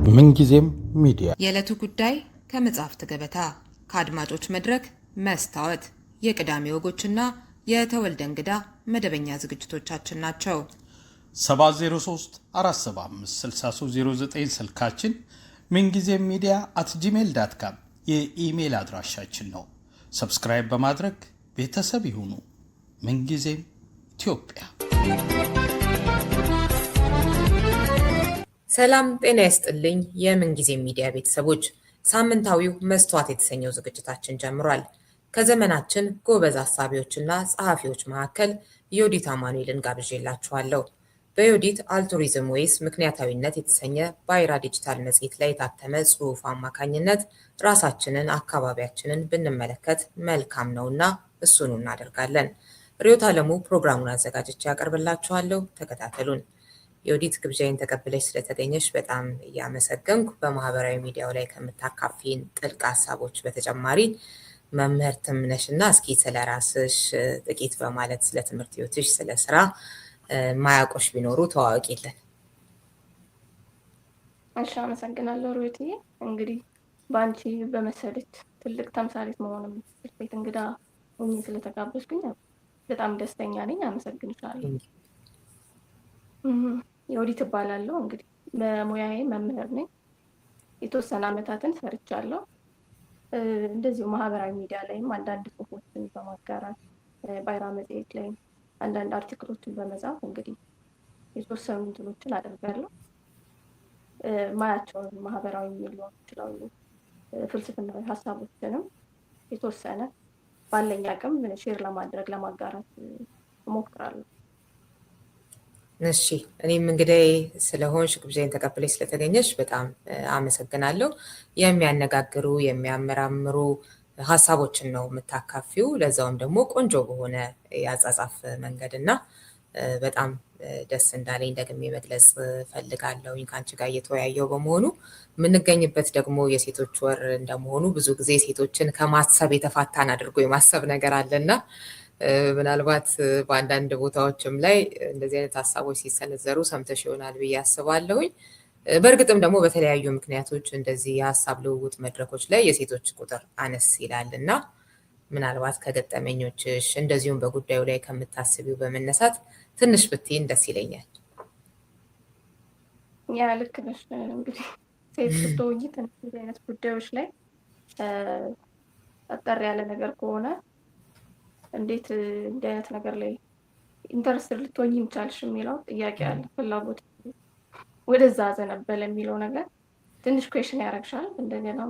ምንጊዜም ሚዲያ የዕለቱ ጉዳይ ከመጽሐፍት ገበታ ከአድማጮች መድረክ መስታወት የቅዳሜ ወጎችና የተወልደ እንግዳ መደበኛ ዝግጅቶቻችን ናቸው። 703 475 6309 ስልካችን ምንጊዜም ሚዲያ @gmail.com የኢሜል አድራሻችን ነው። ሰብስክራይብ በማድረግ ቤተሰብ ይሁኑ። ምንጊዜም ኢትዮጵያ። ሰላም ጤና ይስጥልኝ። የምንጊዜም ሚዲያ ቤተሰቦች ሳምንታዊው መስታወት የተሰኘው ዝግጅታችን ጀምሯል። ከዘመናችን ጎበዝ አሳቢዎችና ጸሐፊዎች መካከል ዮዲት አማኑኤልን ጋብዤላችኋለሁ። በዮዲት አልቱሪዝም ወይስ ምክንያታዊነት የተሰኘ ባይራ ዲጂታል መጽሔት ላይ የታተመ ጽሑፍ አማካኝነት ራሳችንን አካባቢያችንን ብንመለከት መልካም ነውና እሱኑ እናደርጋለን። ርዕዮት ዓለሙ ፕሮግራሙን አዘጋጅቼ ያቀርብላችኋለሁ። ተከታተሉን። ዮዲት ግብዣይን ተቀብለሽ ስለተገኘሽ በጣም እያመሰገንኩ በማህበራዊ ሚዲያው ላይ ከምታካፊን ጥልቅ ሀሳቦች በተጨማሪ መምህርትም ነሽና እስኪ ስለ ራስሽ ጥቂት በማለት ስለ ትምህርት ህይወትሽ፣ ስለ ስራ ማያውቁሽ ቢኖሩ ተዋወቂልን። እሺ፣ አመሰግናለሁ ርዕዮትዬ። እንግዲህ በአንቺ በመሰለች ትልቅ ተምሳሌት መሆንም ቤት እንግዳ ሆኜ ስለተጋበዝኩኝ በጣም ደስተኛ ነኝ። አመሰግንሻለሁ። ዮዲት እባላለሁ። እንግዲህ በሙያዬ መምህር ነኝ። የተወሰነ ዓመታትን ሰርቻለሁ። እንደዚሁ ማህበራዊ ሚዲያ ላይም አንዳንድ ጽሁፎችን በማጋራት ባይራ መጽሔት ላይ አንዳንድ አርቲክሎችን በመጻፍ እንግዲህ የተወሰኑ እንትኖችን አደርጋለሁ። ማያቸውን ማህበራዊ ሊሆኑ ይችላሉ፣ ፍልስፍናዊ ሀሳቦችንም የተወሰነ ባለኝ አቅም ሼር ለማድረግ ለማጋራት እሞክራለሁ። እሺ፣ እኔም እንግዲህ ስለሆንሽ ግብዣይን ተቀብለሽ ስለተገኘሽ በጣም አመሰግናለሁ። የሚያነጋግሩ የሚያመራምሩ ሀሳቦችን ነው የምታካፊው፣ ለዛውም ደግሞ ቆንጆ በሆነ የአጻጻፍ መንገድ እና በጣም ደስ እንዳለኝ ደግሜ መግለጽ ፈልጋለሁኝ ከአንቺ ጋር እየተወያየው በመሆኑ። የምንገኝበት ደግሞ የሴቶች ወር እንደመሆኑ ብዙ ጊዜ ሴቶችን ከማሰብ የተፋታን አድርጎ የማሰብ ነገር አለና ምናልባት በአንዳንድ ቦታዎችም ላይ እንደዚህ አይነት ሀሳቦች ሲሰነዘሩ ሰምተሽ ይሆናል ብዬ አስባለሁኝ። በእርግጥም ደግሞ በተለያዩ ምክንያቶች እንደዚህ የሀሳብ ልውውጥ መድረኮች ላይ የሴቶች ቁጥር አነስ ይላል እና ምናልባት ከገጠመኞችሽ እንደዚሁም በጉዳዩ ላይ ከምታስቢው በመነሳት ትንሽ ብትይን ደስ ይለኛል። ያ ልክ ነሽ። እንግዲህ ሴት ስትሆኚ እንደዚህ አይነት ጉዳዮች ላይ አጠር ያለ ነገር ከሆነ እንዴት እንዲህ አይነት ነገር ላይ ኢንተረስት ልትሆኚ እንቻልሽ የሚለው ጥያቄ አለ። ፍላጎት ወደዛ ዘነበለ የሚለው ነገር ትንሽ ኩዌሽን ያደርግሻል። እንደገና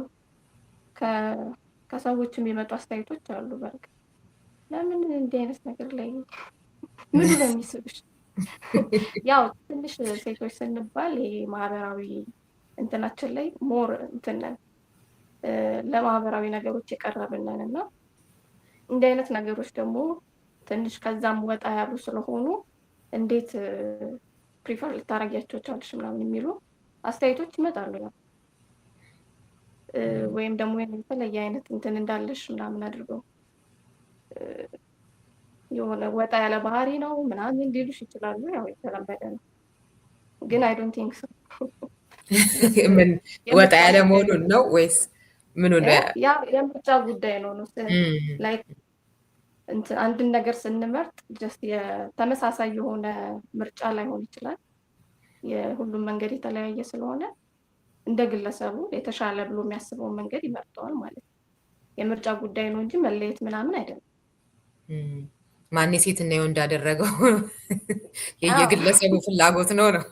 ከሰዎች የሚመጡ አስተያየቶች አሉ። በርግጥ ለምን እንዲህ አይነት ነገር ላይ ምን ነው የሚስብሽ? ያው ትንሽ ሴቶች ስንባል ይሄ ማህበራዊ እንትናችን ላይ ሞር እንትን ለማህበራዊ ነገሮች የቀረብነን እና እንዲህ አይነት ነገሮች ደግሞ ትንሽ ከዛም ወጣ ያሉ ስለሆኑ እንዴት ፕሪፈር ልታረጊያቸው ቻልሽ ምናምን የሚሉ አስተያየቶች ይመጣሉ። ያው ወይም ደግሞ የተለየ አይነት እንትን እንዳለሽ ምናምን አድርገው የሆነ ወጣ ያለ ባህሪ ነው ምናምን ሊሉሽ ይችላሉ። ያው የተለመደ ነው፣ ግን አይ ዶንት ቲንክ ሶ። ምን ወጣ ያለ መሆኑን ነው ወይስ ምኑ ነው? ያ የምርጫ ጉዳይ ነው ነው ላይክ አንድን ነገር ስንመርጥ ጀስት የተመሳሳይ የሆነ ምርጫ ላይሆን ይችላል። የሁሉም መንገድ የተለያየ ስለሆነ እንደ ግለሰቡ የተሻለ ብሎ የሚያስበውን መንገድ ይመርጠዋል ማለት ነው። የምርጫ ጉዳይ ነው እንጂ መለየት ምናምን አይደለም። ማን ሴት እና የወንድ እንዳደረገው የየግለሰቡ ፍላጎት ነው ነው።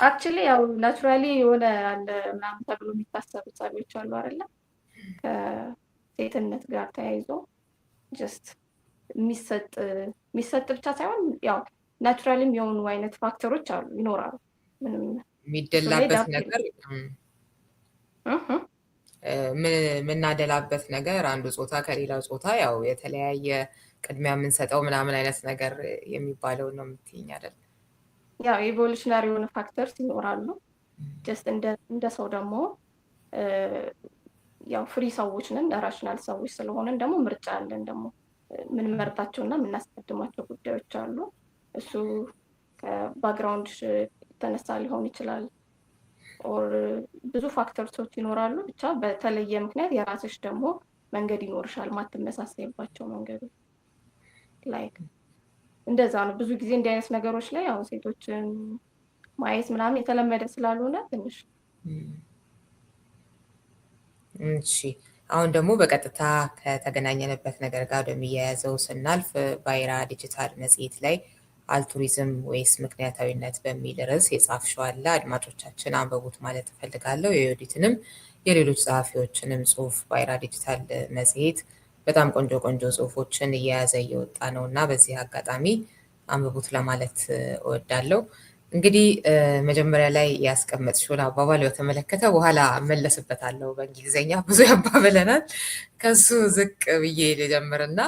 አክቹሊ ያው ናቹራሊ የሆነ አለ ምናምን ተብሎ የሚታሰቡ ጸባዮች አሉ አይደለ? ከሴትነት ጋር ተያይዞ ጀስት የሚሰጥ ብቻ ሳይሆን ያው ናቹራሊም የሆኑ አይነት ፋክተሮች አሉ ይኖራሉ። ምንም የሚደላበት ነገር የምናደላበት ነገር አንዱ ጾታ ከሌላው ጾታ ያው የተለያየ ቅድሚያ የምንሰጠው ምናምን አይነት ነገር የሚባለው ነው የምትይኝ አይደል? ያው ኢቮሉሽናሪ የሆነ ፋክተርስ ይኖራሉ። ጀስት እንደ ሰው ደግሞ ያው ፍሪ ሰዎች ነን፣ ራሽናል ሰዎች ስለሆነን ደግሞ ምርጫ አለን። ደግሞ የምንመርጣቸውና የምናስቀድማቸው ጉዳዮች አሉ። እሱ ከባክግራውንድ የተነሳ ሊሆን ይችላል፣ ኦር ብዙ ፋክተርሶች ይኖራሉ። ብቻ በተለየ ምክንያት የራስሽ ደግሞ መንገድ ይኖርሻል፣ ማትመሳሰይባቸው መንገዶች ላይክ እንደዛ ነው። ብዙ ጊዜ እንዲህ አይነት ነገሮች ላይ አሁን ሴቶችን ማየት ምናምን የተለመደ ስላልሆነ ትንሽ እሺ አሁን ደግሞ በቀጥታ ከተገናኘንበት ነገር ጋር ወደሚያያዘው ስናልፍ ባይራ ዲጂታል መጽሔት ላይ አልቱሪዝም ወይስ ምክንያታዊነት በሚል ርዕስ የጻፍሽው አለ። አድማጮቻችን አንበቡት ማለት እፈልጋለሁ። የዮዲትንም የሌሎች ጸሐፊዎችንም ጽሁፍ ባይራ ዲጂታል መጽሔት በጣም ቆንጆ ቆንጆ ጽሁፎችን እየያዘ እየወጣ ነው እና በዚህ አጋጣሚ አንብቡት ለማለት እወዳለሁ። እንግዲህ መጀመሪያ ላይ ያስቀመጥሽውን አባባል በተመለከተ በኋላ እመለስበታለሁ። በእንግሊዝኛ ብዙ ያባብለናል። ከሱ ዝቅ ብዬ ልጀምርና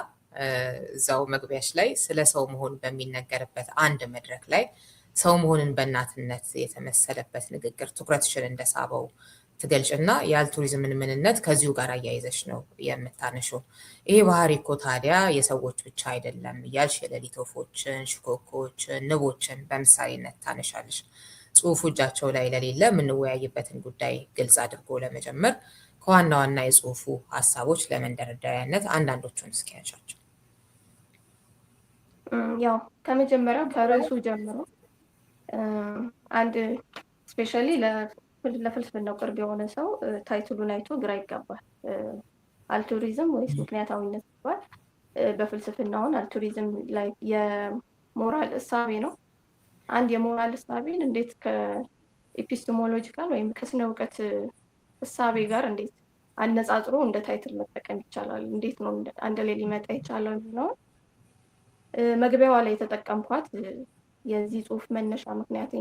እዛው መግቢያሽ ላይ ስለ ሰው መሆን በሚነገርበት አንድ መድረክ ላይ ሰው መሆንን በእናትነት የተመሰለበት ንግግር ትኩረትሽን እንደሳበው ትገልጭና የአልቱሪዝምን ምንነት ከዚሁ ጋር አያይዘሽ ነው የምታነሺው። ይሄ ባህሪ እኮ ታዲያ የሰዎች ብቻ አይደለም እያልሽ የሌሊት ወፎችን፣ ሽኮኮችን፣ ንቦችን በምሳሌነት ታነሻለሽ። ጽሁፉ እጃቸው ላይ ለሌለ የምንወያይበትን ጉዳይ ግልጽ አድርጎ ለመጀመር ከዋና ዋና የጽሁፉ ሀሳቦች ለመንደርደሪያነት አንዳንዶቹን እስኪ ያንሻቸው። ያው ከመጀመሪያው ከርዕሱ ጀምሮ አንድ ስፔሻሊ ለፍልስፍናው ቅርብ የሆነ ሰው ታይትሉን አይቶ ግራ ይጋባል። አልቱሪዝም ወይስ ምክንያታዊነት ሲባል በፍልስፍናውን አልቱሪዝም ላይ የሞራል እሳቤ ነው። አንድ የሞራል እሳቤን እንዴት ከኤፒስቴሞሎጂካል ወይም ከስነ እውቀት እሳቤ ጋር እንዴት አነጻጽሮ እንደ ታይትል መጠቀም ይቻላል፣ እንዴት ነው አንድ ላይ ሊመጣ ይቻላል ነው መግቢያዋ ላይ የተጠቀምኳት የዚህ ጽሁፍ መነሻ ምክንያት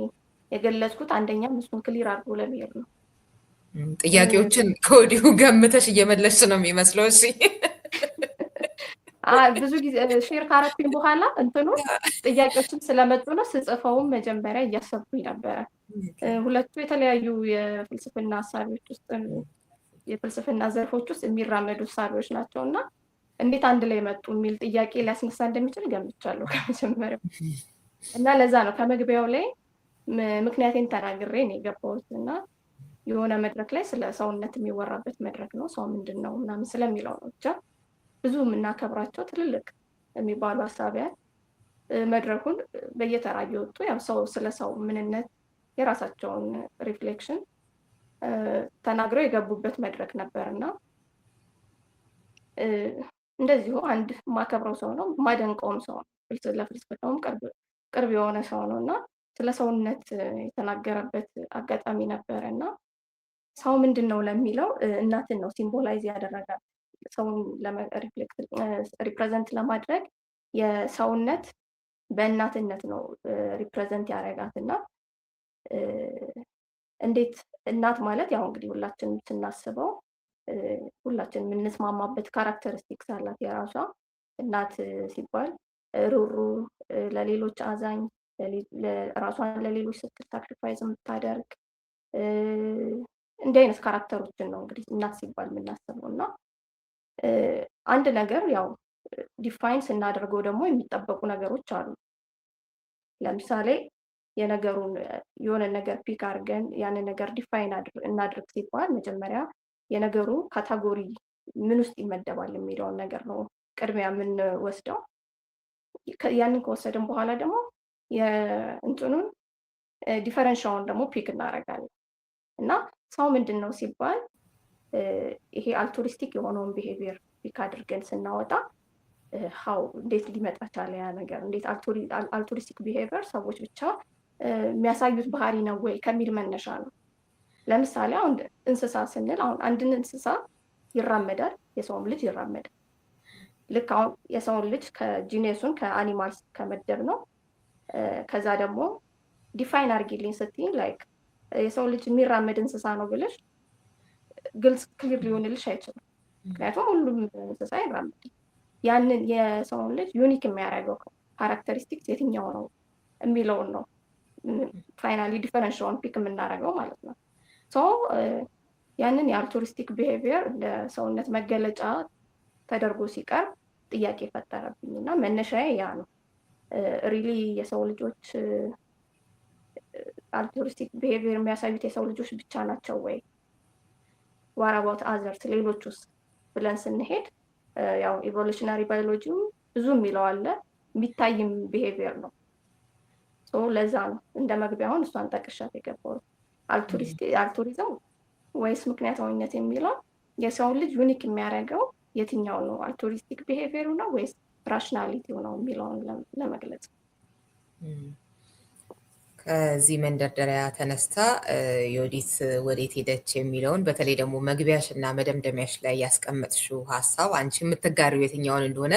የገለጽኩት አንደኛም እሱን ክሊር አድርጎ ለመሄድ ነው። ጥያቄዎችን ከወዲሁ ገምተሽ እየመለስሽ ነው የሚመስለው። እሺ ብዙ ጊዜ ሼር ካረኩኝ በኋላ እንትኑ ጥያቄዎችም ስለመጡ ነው ስጽፈውም መጀመሪያ እያሰብኩኝ ነበረ። ሁለቱ የተለያዩ የፍልስፍና ሀሳቦች ውስጥ የፍልስፍና ዘርፎች ውስጥ የሚራመዱ ሀሳቦች ናቸው እና እንዴት አንድ ላይ መጡ የሚል ጥያቄ ሊያስነሳ እንደሚችል ገምቻለሁ ከመጀመሪያው እና ለዛ ነው ከመግቢያው ላይ ምክንያቴን ተናግሬ ነው የገባሁት እና የሆነ መድረክ ላይ ስለ ሰውነት የሚወራበት መድረክ ነው፣ ሰው ምንድን ነው ምናምን ስለሚለው ነው። ብቻ ብዙ የምናከብራቸው ትልልቅ የሚባሉ ሀሳቢያን መድረኩን በየተራ እየወጡ ያው ሰው ስለ ሰው ምንነት የራሳቸውን ሪፍሌክሽን ተናግረው የገቡበት መድረክ ነበር እና እንደዚሁ አንድ የማከብረው ሰው ነው፣ የማደንቀውም ሰው ነው፣ ለፍልስፍናውም ቅርብ የሆነ ሰው ነው እና ስለ ሰውነት የተናገረበት አጋጣሚ ነበረ እና ሰው ምንድን ነው ለሚለው እናትን ነው ሲምቦላይዝ ያደረጋት። ሰውን ሪፕሬዘንት ለማድረግ የሰውነት በእናትነት ነው ሪፕሬዘንት ያደረጋት እና እንዴት እናት ማለት ያው እንግዲህ ሁላችንም ስናስበው ሁላችን የምንስማማበት ካራክተሪስቲክስ አላት የራሷ። እናት ሲባል ሩሩ፣ ለሌሎች አዛኝ፣ ራሷን ለሌሎች ስትል ሳክሪፋይስ የምታደርግ እንዲህ አይነት ካራክተሮችን ነው እንግዲህ እናት ሲባል የምናስበው እና አንድ ነገር ያው ዲፋይን ስናደርገው ደግሞ የሚጠበቁ ነገሮች አሉ። ለምሳሌ የነገሩን የሆነ ነገር ፒክ አድርገን ያንን ነገር ዲፋይን እናድርግ ሲባል መጀመሪያ የነገሩ ካታጎሪ ምን ውስጥ ይመደባል የሚለውን ነገር ነው ቅድሚያ የምንወስደው። ያንን ከወሰድን በኋላ ደግሞ የእንትኑን ዲፈረንሻውን ደግሞ ፒክ እናደርጋለን እና ሰው ምንድን ነው ሲባል ይሄ አልቱሪስቲክ የሆነውን ቢሄቪየር ፒክ አድርገን ስናወጣ ሀው እንዴት ሊመጣ ቻለ ያ ነገር? እንዴት አልቱሪስቲክ ቢሄቪየር ሰዎች ብቻ የሚያሳዩት ባህሪ ነው ወይ ከሚል መነሻ ነው። ለምሳሌ አሁን እንስሳ ስንል አሁን አንድን እንስሳ ይራመዳል፣ የሰውም ልጅ ይራመዳል። ልክ አሁን የሰውን ልጅ ከጂኔሱን ከአኒማልስ ከመደብ ነው። ከዛ ደግሞ ዲፋይን አድርጊልኝ ስትይ ላይክ የሰው ልጅ የሚራመድ እንስሳ ነው ብለሽ ግልጽ ክሊር ሊሆንልሽ አይችልም። ምክንያቱም ሁሉም እንስሳ ይራመዳል። ያንን የሰውን ልጅ ዩኒክ የሚያደርገው ካራክተሪስቲክስ የትኛው ነው የሚለውን ነው ፋይናሊ ዲፈረንሻውን ፒክ የምናደርገው ማለት ነው። ያንን የአልቱሪስቲክ ቢሄቪየር ለሰውነት መገለጫ ተደርጎ ሲቀርብ ጥያቄ ፈጠረብኝ እና መነሻዬ ያ ነው። ሪሊ የሰው ልጆች አልቱሪስቲክ ቢሄቪየር የሚያሳዩት የሰው ልጆች ብቻ ናቸው ወይ? ዋት አባውት አዘርስ ሌሎቹስ ብለን ስንሄድ ያው ኢቮሉሽናሪ ባዮሎጂው ብዙ የሚለው አለ፣ የሚታይም ቢሄቪየር ነው። ለዛ ነው እንደ መግቢያውን እሷን ጠቅሻት የገባሁት። አልቱሪዝም ወይስ ምክንያታዊነት የሚለው የሰውን ልጅ ዩኒክ የሚያደርገው የትኛው ነው? አልቱሪስቲክ ቢሄቪየሩ ነው ወይስ ራሽናሊቲው ነው የሚለውን ለመግለጽ። ከዚህ መንደርደሪያ ተነስታ ዮዲት ወዴት ሄደች የሚለውን በተለይ ደግሞ መግቢያሽ እና መደምደሚያሽ ላይ ያስቀመጥሽው ሀሳብ አንቺ የምትጋሪው የትኛውን እንደሆነ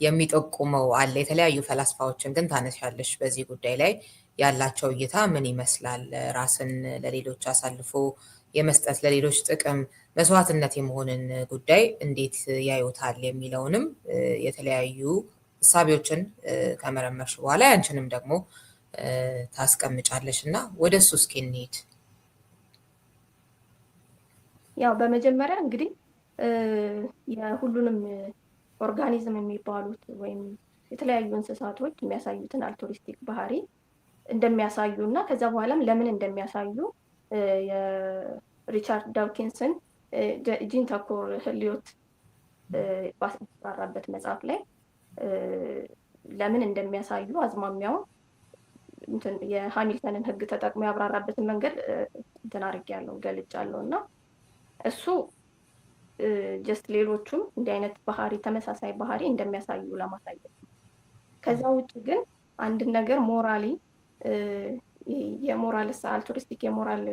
የሚጠቁመው አለ። የተለያዩ ፈላስፋዎችን ግን ታነሻለሽ። በዚህ ጉዳይ ላይ ያላቸው እይታ ምን ይመስላል? ራስን ለሌሎች አሳልፎ የመስጠት ለሌሎች ጥቅም መስዋዕትነት የመሆንን ጉዳይ እንዴት ያዩታል የሚለውንም የተለያዩ እሳቤዎችን ከመረመርሽ በኋላ ያንቺንም ደግሞ ታስቀምጫለሽ እና ወደ እሱ እስኪ እንሂድ። ያው በመጀመሪያ እንግዲህ የሁሉንም ኦርጋኒዝም የሚባሉት ወይም የተለያዩ እንስሳቶች የሚያሳዩትን አልቱሪስቲክ ባህሪ እንደሚያሳዩ እና ከዛ በኋላም ለምን እንደሚያሳዩ የሪቻርድ ዳውኪንስን ጂን ተኮር ህልዮት ባስባራበት መጽሐፍ ላይ ለምን እንደሚያሳዩ አዝማሚያውን የሃሚልተንን ህግ ተጠቅሞ ያብራራበትን መንገድ እንትን አድርጌያለሁ ገልጫለሁ እና እሱ ጀስት ሌሎቹም እንዲህ አይነት ባህሪ ተመሳሳይ ባህሪ እንደሚያሳዩ ለማሳየት ነው። ከዛ ውጭ ግን አንድ ነገር ሞራሊ የሞራል አልቱሪስቲክ የሞራል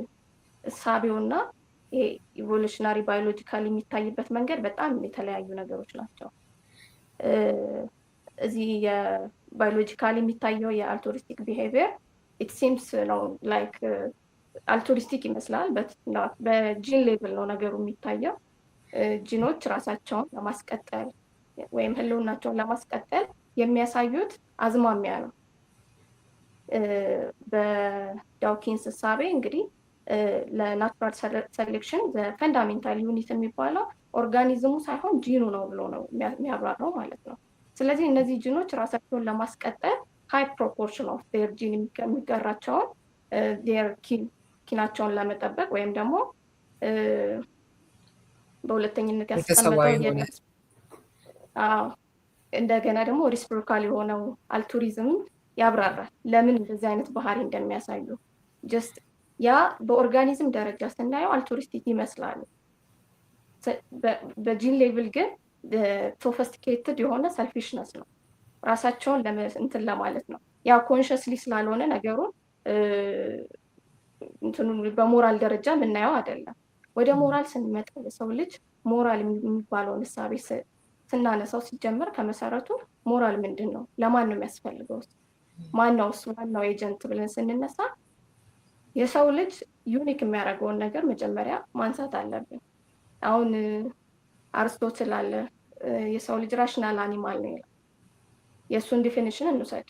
እሳቤውና ኢቮሉሽናሪ ባዮሎጂካሊ የሚታይበት መንገድ በጣም የተለያዩ ነገሮች ናቸው። እዚህ የባዮሎጂካሊ የሚታየው የአልቱሪስቲክ ቢሄቪየር ኢት ሲምስ ነው ላይክ አልቱሪስቲክ ይመስላል፣ በጂን ሌቭል ነው ነገሩ የሚታየው። ጂኖች ራሳቸውን ለማስቀጠል ወይም ህልውናቸውን ለማስቀጠል የሚያሳዩት አዝማሚያ ነው። በዳውኪንስ እሳቤ እንግዲህ ለናቹራል ሴሌክሽን ፈንዳሜንታል ዩኒት የሚባለው ኦርጋኒዝሙ ሳይሆን ጂኑ ነው ብሎ ነው የሚያብራራው ማለት ነው። ስለዚህ እነዚህ ጂኖች ራሳቸውን ለማስቀጠል ሃይ ፕሮፖርሽን ኦፍ ዴር ጂን የሚጋራቸውን ዴር ኪናቸውን ለመጠበቅ ወይም ደግሞ በሁለተኝነት ያስቀመጠው እንደገና ደግሞ ሪስፕሮካል የሆነው አልቱሪዝም ያብራራል ለምን እንደዚህ አይነት ባህሪ እንደሚያሳዩ። ጀስት ያ በኦርጋኒዝም ደረጃ ስናየው አልቱሪስቲክ ይመስላሉ። በጂን ሌቭል ግን ሶፊስቲኬትድ የሆነ ሰልፊሽነስ ነው። ራሳቸውን እንትን ለማለት ነው። ያ ኮንሽስሊ ስላልሆነ ነገሩን እንትኑ በሞራል ደረጃ የምናየው አይደለም። ወደ ሞራል ስንመጣ የሰው ልጅ ሞራል የሚባለውን እሳቤ ስናነሳው ሲጀመር ከመሰረቱ ሞራል ምንድን ነው? ለማን ነው የሚያስፈልገው? ማነው እሱ ዋናው ኤጀንት ብለን ስንነሳ የሰው ልጅ ዩኒክ የሚያደርገውን ነገር መጀመሪያ ማንሳት አለብን። አሁን አርስቶትል አለ የሰው ልጅ ራሽናል አኒማል ነው ይላል። የእሱን ዲፊኒሽን እንውሰድ፣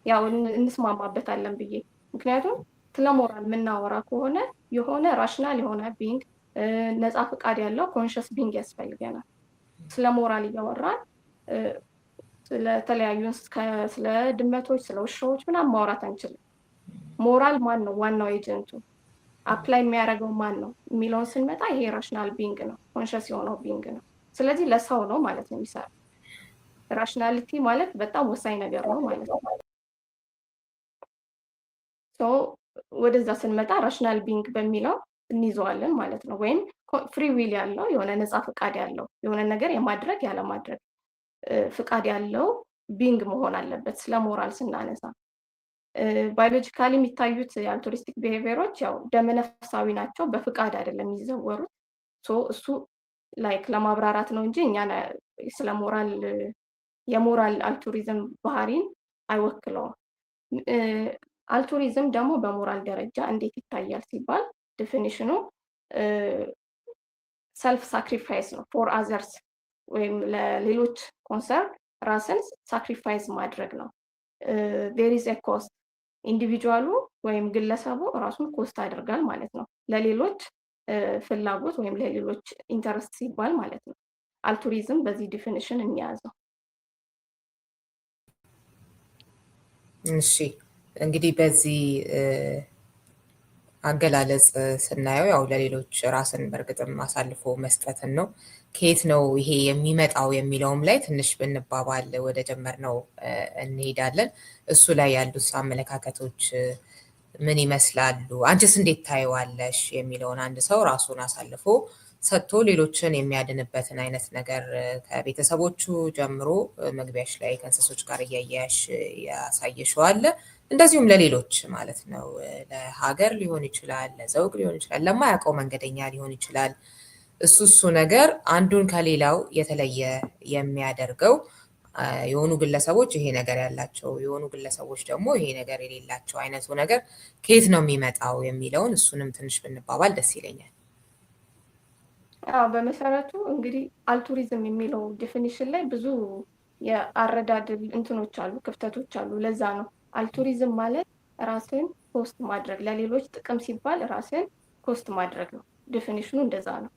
ያው እንስማማበታለን ብዬ። ምክንያቱም ስለ ሞራል የምናወራ ከሆነ የሆነ ራሽናል የሆነ ቢንግ ነፃ ፈቃድ ያለው ኮንሽስ ቢንግ ያስፈልገናል። ስለ ሞራል እያወራን ስለተለያዩ ስለ ድመቶች፣ ስለ ውሻዎች ምናምን ማውራት አንችልም። ሞራል ማን ነው ዋናው ኤጀንቱ? አፕላይ የሚያደርገው ማን ነው የሚለውን ስንመጣ ይሄ ራሽናል ቢንግ ነው፣ ኮንሽስ የሆነው ቢንግ ነው። ስለዚህ ለሰው ነው ማለት ነው የሚሰራ። ራሽናሊቲ ማለት በጣም ወሳኝ ነገር ነው ማለት ነው። ወደዛ ስንመጣ ራሽናል ቢንግ በሚለው እንይዘዋለን ማለት ነው። ወይም ፍሪ ዊል ያለው የሆነ ነፃ ፍቃድ ያለው የሆነ ነገር የማድረግ ያለማድረግ ፍቃድ ያለው ቢንግ መሆን አለበት ስለ ሞራል ስናነሳ። ባዮሎጂካሊ የሚታዩት የአልቱሪስቲክ ቢሄቪየሮች ያው ደመነፍሳዊ ናቸው፣ በፍቃድ አይደለም የሚዘወሩት። እሱ ላይክ ለማብራራት ነው እንጂ እኛ ስለ ሞራል የሞራል አልቱሪዝም ባህሪን አይወክለውም። አልቱሪዝም ደግሞ በሞራል ደረጃ እንዴት ይታያል ሲባል ዲፊኒሽኑ ሰልፍ ሳክሪፋይስ ነው ፎር አዘርስ፣ ወይም ለሌሎች ኮንሰርን ራስን ሳክሪፋይስ ማድረግ ነው። ዜር ኢዝ ኤ ኮስት፣ ኢንዲቪጁዋሉ ወይም ግለሰቡ ራሱን ኮስት ያደርጋል ማለት ነው ለሌሎች ፍላጎት ወይም ለሌሎች ኢንተረስት ሲባል ማለት ነው። አልቱሪዝም በዚህ ዲፊኒሽን እንያዘው። እሺ እንግዲህ በዚህ አገላለጽ ስናየው ያው ለሌሎች ራስን በእርግጥም አሳልፎ መስጠትን ነው። ከየት ነው ይሄ የሚመጣው የሚለውም ላይ ትንሽ ብንባባል ወደ ጀመርነው እንሄዳለን። እሱ ላይ ያሉት አመለካከቶች ምን ይመስላሉ? አንቺስ እንዴት ታየዋለሽ? የሚለውን አንድ ሰው ራሱን አሳልፎ ሰጥቶ ሌሎችን የሚያድንበትን አይነት ነገር ከቤተሰቦቹ ጀምሮ መግቢያሽ ላይ ከእንስሶች ጋር እያያሽ ያሳየሽው አለ። እንደዚሁም ለሌሎች ማለት ነው። ለሀገር ሊሆን ይችላል፣ ለዘውግ ሊሆን ይችላል፣ ለማያውቀው መንገደኛ ሊሆን ይችላል። እሱ ነገር አንዱን ከሌላው የተለየ የሚያደርገው የሆኑ ግለሰቦች ይሄ ነገር ያላቸው፣ የሆኑ ግለሰቦች ደግሞ ይሄ ነገር የሌላቸው አይነቱ ነገር ከየት ነው የሚመጣው የሚለውን እሱንም ትንሽ ብንባባል ደስ ይለኛል። በመሰረቱ እንግዲህ አልቱሪዝም የሚለው ዴፊኒሽን ላይ ብዙ የአረዳድ እንትኖች አሉ፣ ክፍተቶች አሉ። ለዛ ነው አልቱሪዝም ማለት ራስን ኮስት ማድረግ፣ ለሌሎች ጥቅም ሲባል ራስን ኮስት ማድረግ ነው። ዴፊኒሽኑ እንደዛ ነው።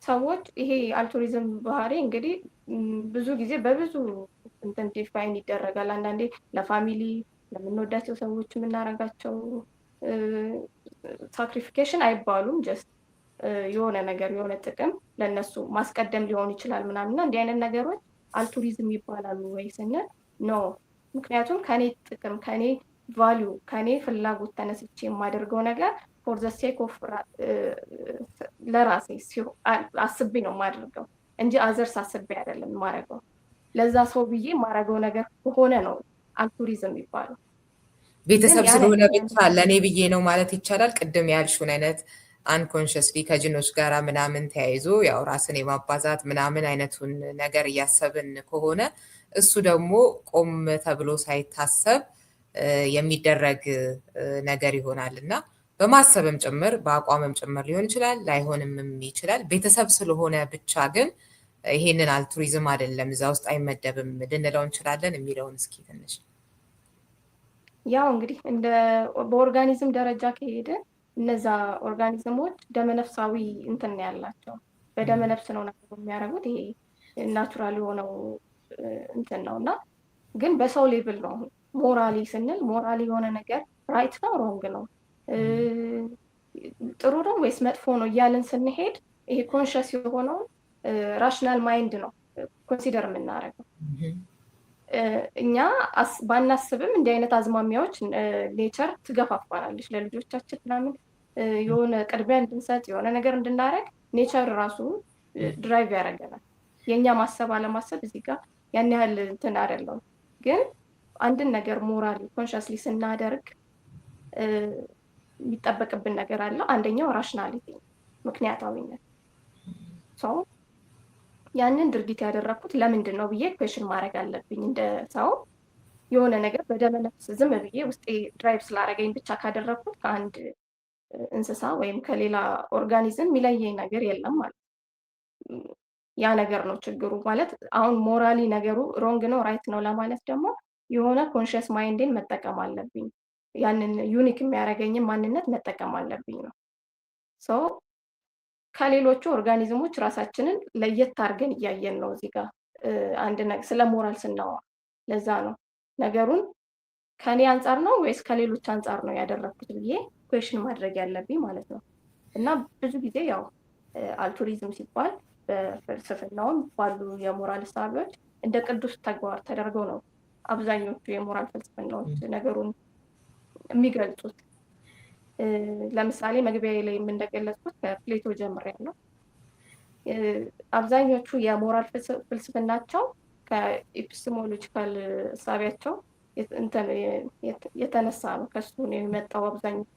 ሰዎች ይሄ አልቱሪዝም ባህሪ እንግዲህ ብዙ ጊዜ በብዙ እንትን ዲፋይን ይደረጋል። አንዳንዴ ለፋሚሊ ለምንወዳቸው ሰዎች የምናደርጋቸው ሳክሪፊኬሽን አይባሉም። ጀስት የሆነ ነገር የሆነ ጥቅም ለነሱ ማስቀደም ሊሆን ይችላል ምናምን እና እንዲህ አይነት ነገሮች አልቱሪዝም ይባላሉ ወይ ስንል ኖ። ምክንያቱም ከኔ ጥቅም ከኔ ቫሊዩ ከኔ ፍላጎት ተነስቼ የማደርገው ነገር ፎር ዘ ሴክ ኦፍ ለራሴ አስቤ ነው የማደርገው እንጂ አዘርስ አስቤ አይደለም የማደርገው። ለዛ ሰው ብዬ የማደርገው ነገር ከሆነ ነው አልቱሪዝም የሚባለው። ቤተሰብ ስለሆነ ብቻ ለእኔ ብዬ ነው ማለት ይቻላል። ቅድም ያልሽውን አይነት አንኮንሽስሊ ከጅኖች ጋር ምናምን ተያይዞ ያው ራስን የማባዛት ምናምን አይነቱን ነገር እያሰብን ከሆነ እሱ ደግሞ ቆም ተብሎ ሳይታሰብ የሚደረግ ነገር ይሆናል እና በማሰብም ጭምር በአቋምም ጭምር ሊሆን ይችላል፣ ላይሆንም ይችላል። ቤተሰብ ስለሆነ ብቻ ግን ይሄንን አልቱሪዝም አይደለም እዛ ውስጥ አይመደብም ልንለው እንችላለን የሚለውን እስኪ ትንሽ። ያው እንግዲህ እንደ በኦርጋኒዝም ደረጃ ከሄደ እነዛ ኦርጋኒዝሞች ደመነፍሳዊ እንትን ያላቸው በደመነፍስ ነው ነገር የሚያደርጉት። ይሄ ናቹራል የሆነው እንትን ነው እና ግን በሰው ሌቭል ነው። ሞራሊ ስንል ሞራሊ የሆነ ነገር ራይት ነው ሮንግ ነው ጥሩ ነው ወይስ መጥፎ ነው እያልን ስንሄድ ይሄ ኮንሽስ የሆነውን ራሽናል ማይንድ ነው ኮንሲደር የምናደርገው። እኛ ባናስብም እንዲህ አይነት አዝማሚያዎች ኔቸር ትገፋፋናለች ለልጆቻችን ምናምን የሆነ ቅድሚያ እንድንሰጥ የሆነ ነገር እንድናደርግ ኔቸር ራሱ ድራይቭ ያደርገናል። የእኛ ማሰብ አለማሰብ እዚህ ጋር ያን ያህል እንትን አይደለም። ግን አንድን ነገር ሞራሊ ኮንሽስሊ ስናደርግ የሚጠበቅብን ነገር አለ። አንደኛው ራሽናሊቲ ምክንያታዊነት። ሰው ያንን ድርጊት ያደረኩት ለምንድን ነው ብዬ ኩዌሽን ማድረግ አለብኝ እንደ ሰው። የሆነ ነገር በደመነፍስ ዝም ብዬ ውስጤ ድራይቭ ስላደረገኝ ብቻ ካደረኩት ከአንድ እንስሳ ወይም ከሌላ ኦርጋኒዝም የሚለየኝ ነገር የለም ማለት ያ ነገር ነው ችግሩ። ማለት አሁን ሞራሊ ነገሩ ሮንግ ነው ራይት ነው ለማለት ደግሞ የሆነ ኮንሽስ ማይንድን መጠቀም አለብኝ። ያንን ዩኒክ የሚያደርገኝን ማንነት መጠቀም አለብኝ ነው። ሶ ከሌሎቹ ኦርጋኒዝሞች ራሳችንን ለየት አድርገን እያየን ነው እዚህ ጋር አንድ ነገር ስለ ሞራል ስናወራ። ለዛ ነው ነገሩን ከኔ አንጻር ነው ወይስ ከሌሎች አንጻር ነው ያደረኩት ብዬ ኩዌሽን ማድረግ ያለብኝ ማለት ነው። እና ብዙ ጊዜ ያው አልቱሪዝም ሲባል በፍልስፍናውም ባሉ የሞራል እሳቤዎች እንደ ቅዱስ ተግባር ተደርገው ነው አብዛኞቹ የሞራል ፍልስፍናዎች ነገሩን የሚገልጹት። ለምሳሌ መግቢያ ላይ እንደገለጽኩት ከፕሌቶ ጀምሬያለሁ። አብዛኞቹ የሞራል ፍልስፍናቸው ከኤፒስቴሞሎጂካል እሳቤያቸው የተነሳ ነው። ከሱ ነው የመጣው አብዛኞቹ።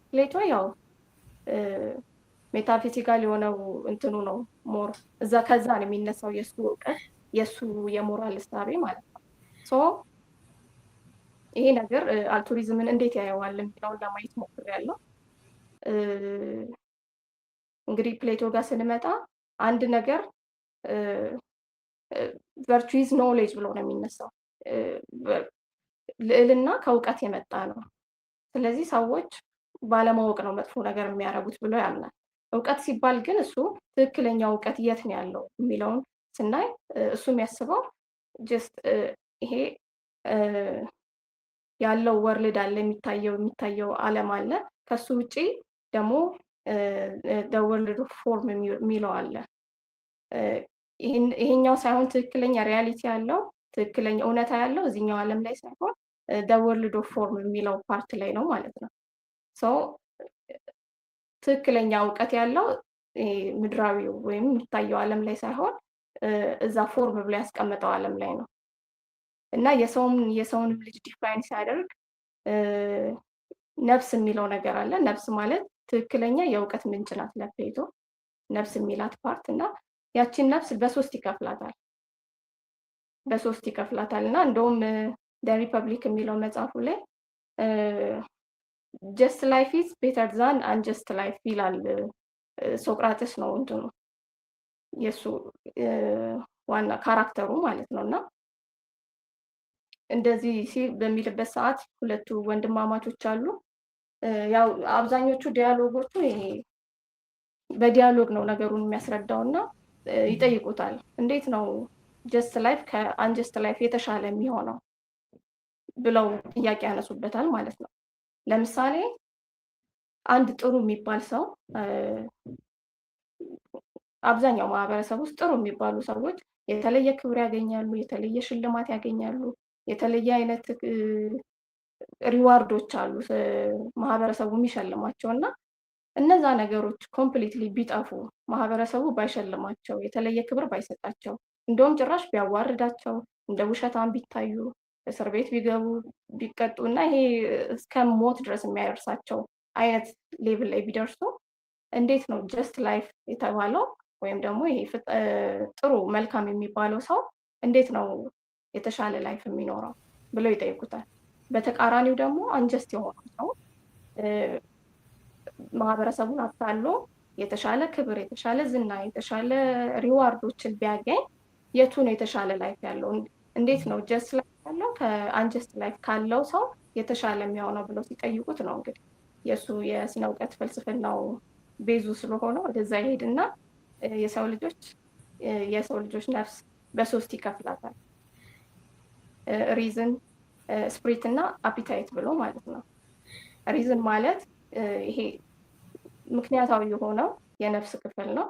ፕሌቶ ያው ሜታፊዚካል የሆነው እንትኑ ነው ሞር እዛ ከዛ ነው የሚነሳው የሱ እውቀት የሱ የሞራል እሳቤ ማለት ነው። ሶ ይሄ ነገር አልቱሪዝምን እንዴት ያየዋል የሚለውን ለማየት ሞክሬያለሁ። እንግዲህ ፕሌቶ ጋር ስንመጣ አንድ ነገር ቨርቹ ኢዝ ኖሌጅ ብሎ ነው የሚነሳው። ልዕልና ከእውቀት የመጣ ነው። ስለዚህ ሰዎች ባለማወቅ ነው መጥፎ ነገር የሚያደርጉት ብሎ ያምናል። እውቀት ሲባል ግን እሱ ትክክለኛው እውቀት የት ነው ያለው የሚለውን ስናይ እሱ የሚያስበው ጀስት ይሄ ያለው ወርልድ አለ፣ የሚታየው ዓለም አለ። ከሱ ውጪ ደግሞ the world of form የሚለው አለ። ይሄኛው ሳይሆን ትክክለኛ ሪያሊቲ ያለው ትክክለኛ እውነታ ያለው እዚህኛው ዓለም ላይ ሳይሆን the world of form የሚለው ፓርት ላይ ነው ማለት ነው። ሶ ትክክለኛ እውቀት ያለው ምድራዊው ወይም የሚታየው ዓለም ላይ ሳይሆን እዛ ፎርም ብሎ ያስቀመጠው ዓለም ላይ ነው። እና የሰውን ልጅ ዲፋይን ሲያደርግ ነፍስ የሚለው ነገር አለ። ነፍስ ማለት ትክክለኛ የእውቀት ምንጭ ናት ለፕሌቶ ነፍስ የሚላት ፓርት እና ያቺን ነፍስ በሶስት ይከፍላታል እና እንደውም ደ ሪፐብሊክ የሚለው መጽሐፉ ላይ ጀስት ላይፍ ኢዝ ቤተር ዛን አንጀስት ላይፍ ይላል። ሶቅራጥስ ነው እንትኑ የሱ ዋና ካራክተሩ ማለት ነው። እና እንደዚህ ሲል በሚልበት ሰዓት ሁለቱ ወንድማማቾች አሉ። ያው አብዛኞቹ ዲያሎጎቹ ይሄ በዲያሎግ ነው ነገሩን የሚያስረዳው እና ይጠይቁታል። እንዴት ነው ጀስት ላይፍ ከአንጀስት ላይፍ የተሻለ የሚሆነው ብለው ጥያቄ ያነሱበታል ማለት ነው። ለምሳሌ አንድ ጥሩ የሚባል ሰው አብዛኛው ማህበረሰብ ውስጥ ጥሩ የሚባሉ ሰዎች የተለየ ክብር ያገኛሉ፣ የተለየ ሽልማት ያገኛሉ፣ የተለየ አይነት ሪዋርዶች አሉ ማህበረሰቡ የሚሸልማቸው እና እነዛ ነገሮች ኮምፕሊትሊ ቢጠፉ ማህበረሰቡ ባይሸልማቸው፣ የተለየ ክብር ባይሰጣቸው፣ እንደውም ጭራሽ ቢያዋርዳቸው፣ እንደ ውሸታም ቢታዩ፣ እስር ቤት ቢገቡ ቢቀጡ እና ይሄ እስከ ሞት ድረስ የሚያደርሳቸው አይነት ሌቭል ላይ ቢደርሱ እንዴት ነው ጀስት ላይፍ የተባለው ወይም ደግሞ ይሄ ጥሩ መልካም የሚባለው ሰው እንዴት ነው የተሻለ ላይፍ የሚኖረው ብለው ይጠይቁታል። በተቃራኒው ደግሞ አንጀስት የሆነው ሰው ማህበረሰቡን አታሎ የተሻለ ክብር፣ የተሻለ ዝና፣ የተሻለ ሪዋርዶችን ቢያገኝ የቱ ነው የተሻለ ላይፍ ያለው? እንዴት ነው ጀስት ላይፍ ያለው ከአንጀስት ላይፍ ካለው ሰው የተሻለ የሚሆነው ብለው ሲጠይቁት ነው እንግዲህ የእሱ የስነ እውቀት ፍልስፍናው ቤዙ ስለሆነ ወደዛ ይሄድና የሰው ልጆች ነፍስ በሶስት ይከፍላታል። ሪዝን፣ ስፕሪት እና አፒታይት ብሎ ማለት ነው። ሪዝን ማለት ይሄ ምክንያታዊ የሆነው የነፍስ ክፍል ነው።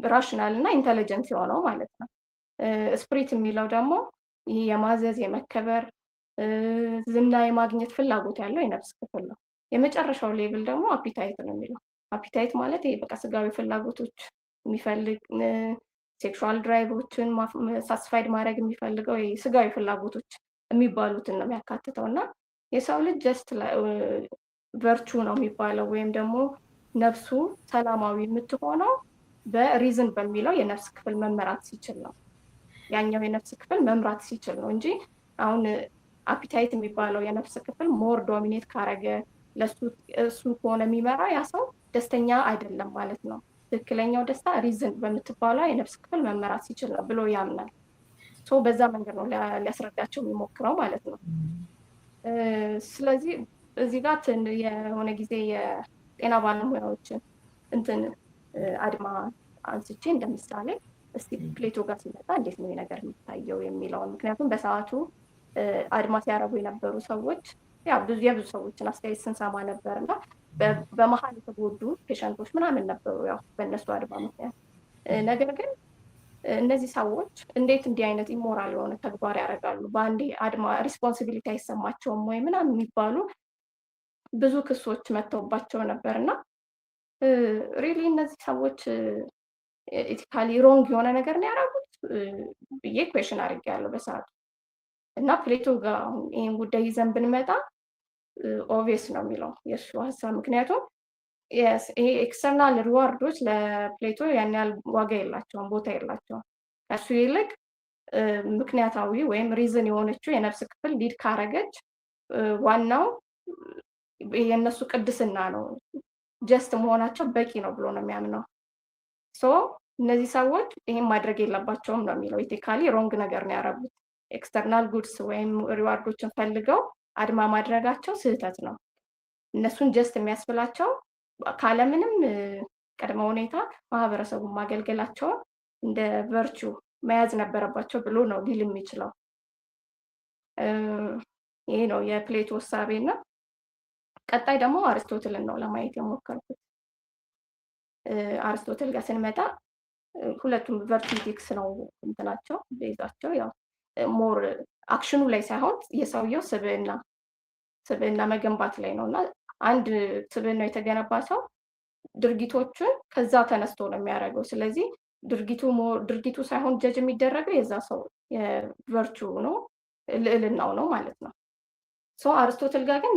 ራሽናል እና ኢንተሊጀንት የሆነው ማለት ነው። ስፕሪት የሚለው ደግሞ ይህ የማዘዝ የመከበር ዝና የማግኘት ፍላጎት ያለው የነፍስ ክፍል ነው። የመጨረሻው ሌቭል ደግሞ አፒታይት ነው የሚለው። አፒታይት ማለት ይሄ በቃ ስጋዊ ፍላጎቶች የሚፈልግ ሴክሹዋል ድራይቮችን ሳስፋይድ ማድረግ የሚፈልገው ስጋዊ ፍላጎቶች የሚባሉትን ነው የሚያካትተው እና የሰው ልጅ ጀስት ቨርቹ ነው የሚባለው ወይም ደግሞ ነፍሱ ሰላማዊ የምትሆነው በሪዝን በሚለው የነፍስ ክፍል መመራት ሲችል ነው። ያኛው የነፍስ ክፍል መምራት ሲችል ነው እንጂ አሁን አፒታይት የሚባለው የነፍስ ክፍል ሞር ዶሚኔት ካረገ እሱ ከሆነ የሚመራ ያ ሰው ደስተኛ አይደለም ማለት ነው። ትክክለኛው ደስታ ሪዝን በምትባለው የነፍስ ክፍል መመራት ሲችል ነው ብሎ ያምናል። በዛ መንገድ ነው ሊያስረዳቸው የሚሞክረው ማለት ነው። ስለዚህ እዚህ ጋር የሆነ ጊዜ የጤና ባለሙያዎችን እንትን አድማ አንስቼ እንደምሳሌ እስቲ ፕሌቶ ጋር ሲመጣ እንዴት ነው ነገር የሚታየው የሚለውን፣ ምክንያቱም በሰዓቱ አድማ ሲያረጉ የነበሩ ሰዎች የብዙ ሰዎችን አስተያየት ስንሰማ ነበር እና በመሀል የተጎዱ ፔሸንቶች ምናምን ነበሩ ያው በእነሱ አድማ ምክንያት። ነገር ግን እነዚህ ሰዎች እንዴት እንዲህ አይነት ኢሞራል የሆነ ተግባር ያደርጋሉ? በአንዴ አድማ ሪስፖንሲቢሊቲ አይሰማቸውም ወይ ምናምን የሚባሉ ብዙ ክሶች መጥተውባቸው ነበር እና ሪሊ እነዚህ ሰዎች ኢቲካሊ ሮንግ የሆነ ነገር ነው ያደረጉት ብዬ ኩዌሽን አድርጌያለሁ በሰዓቱ። እና ፕሌቶ ጋር ይህን ጉዳይ ይዘን ብንመጣ ኦብቪየስ ነው የሚለው የእሱ ሀሳብ። ምክንያቱም ይሄ ኤክስተርናል ሪዋርዶች ለፕሌቶ ያን ያህል ዋጋ የላቸውም፣ ቦታ የላቸውም። ከእሱ ይልቅ ምክንያታዊ ወይም ሪዝን የሆነችው የነፍስ ክፍል ሊድ ካረገች ዋናው የእነሱ ቅድስና ነው፣ ጀስት መሆናቸው በቂ ነው ብሎ ነው የሚያምነው። እነዚህ ሰዎች ይሄን ማድረግ የለባቸውም ነው የሚለው። ኢቲካሊ ሮንግ ነገር ነው ያደረጉት። ኤክስተርናል ጉድስ ወይም ሪዋርዶችን ፈልገው አድማ ማድረጋቸው ስህተት ነው። እነሱን ጀስት የሚያስብላቸው ካለምንም ቅድመ ሁኔታ ማህበረሰቡን ማገልገላቸውን እንደ ቨርቹ መያዝ ነበረባቸው ብሎ ነው ሊል የሚችለው። ይሄ ነው የፕሌቶ እሳቤና ቀጣይ ደግሞ አርስቶትልን ነው ለማየት የሞከርኩት። አርስቶትል ጋር ስንመጣ ሁለቱም ቨርቲቲክስ ነው እንትናቸው ቤዛቸው ያው ሞር አክሽኑ ላይ ሳይሆን የሰውየው ስብዕና መገንባት ላይ ነው እና አንድ ስብዕናው የተገነባ ሰው ድርጊቶቹን ከዛ ተነስቶ ነው የሚያደርገው። ስለዚህ ድርጊቱ ሳይሆን ጀጅ የሚደረገው የዛ ሰው የቨርቹ ነው ልዕልናው ነው ማለት ነው። አርስቶትል ጋር ግን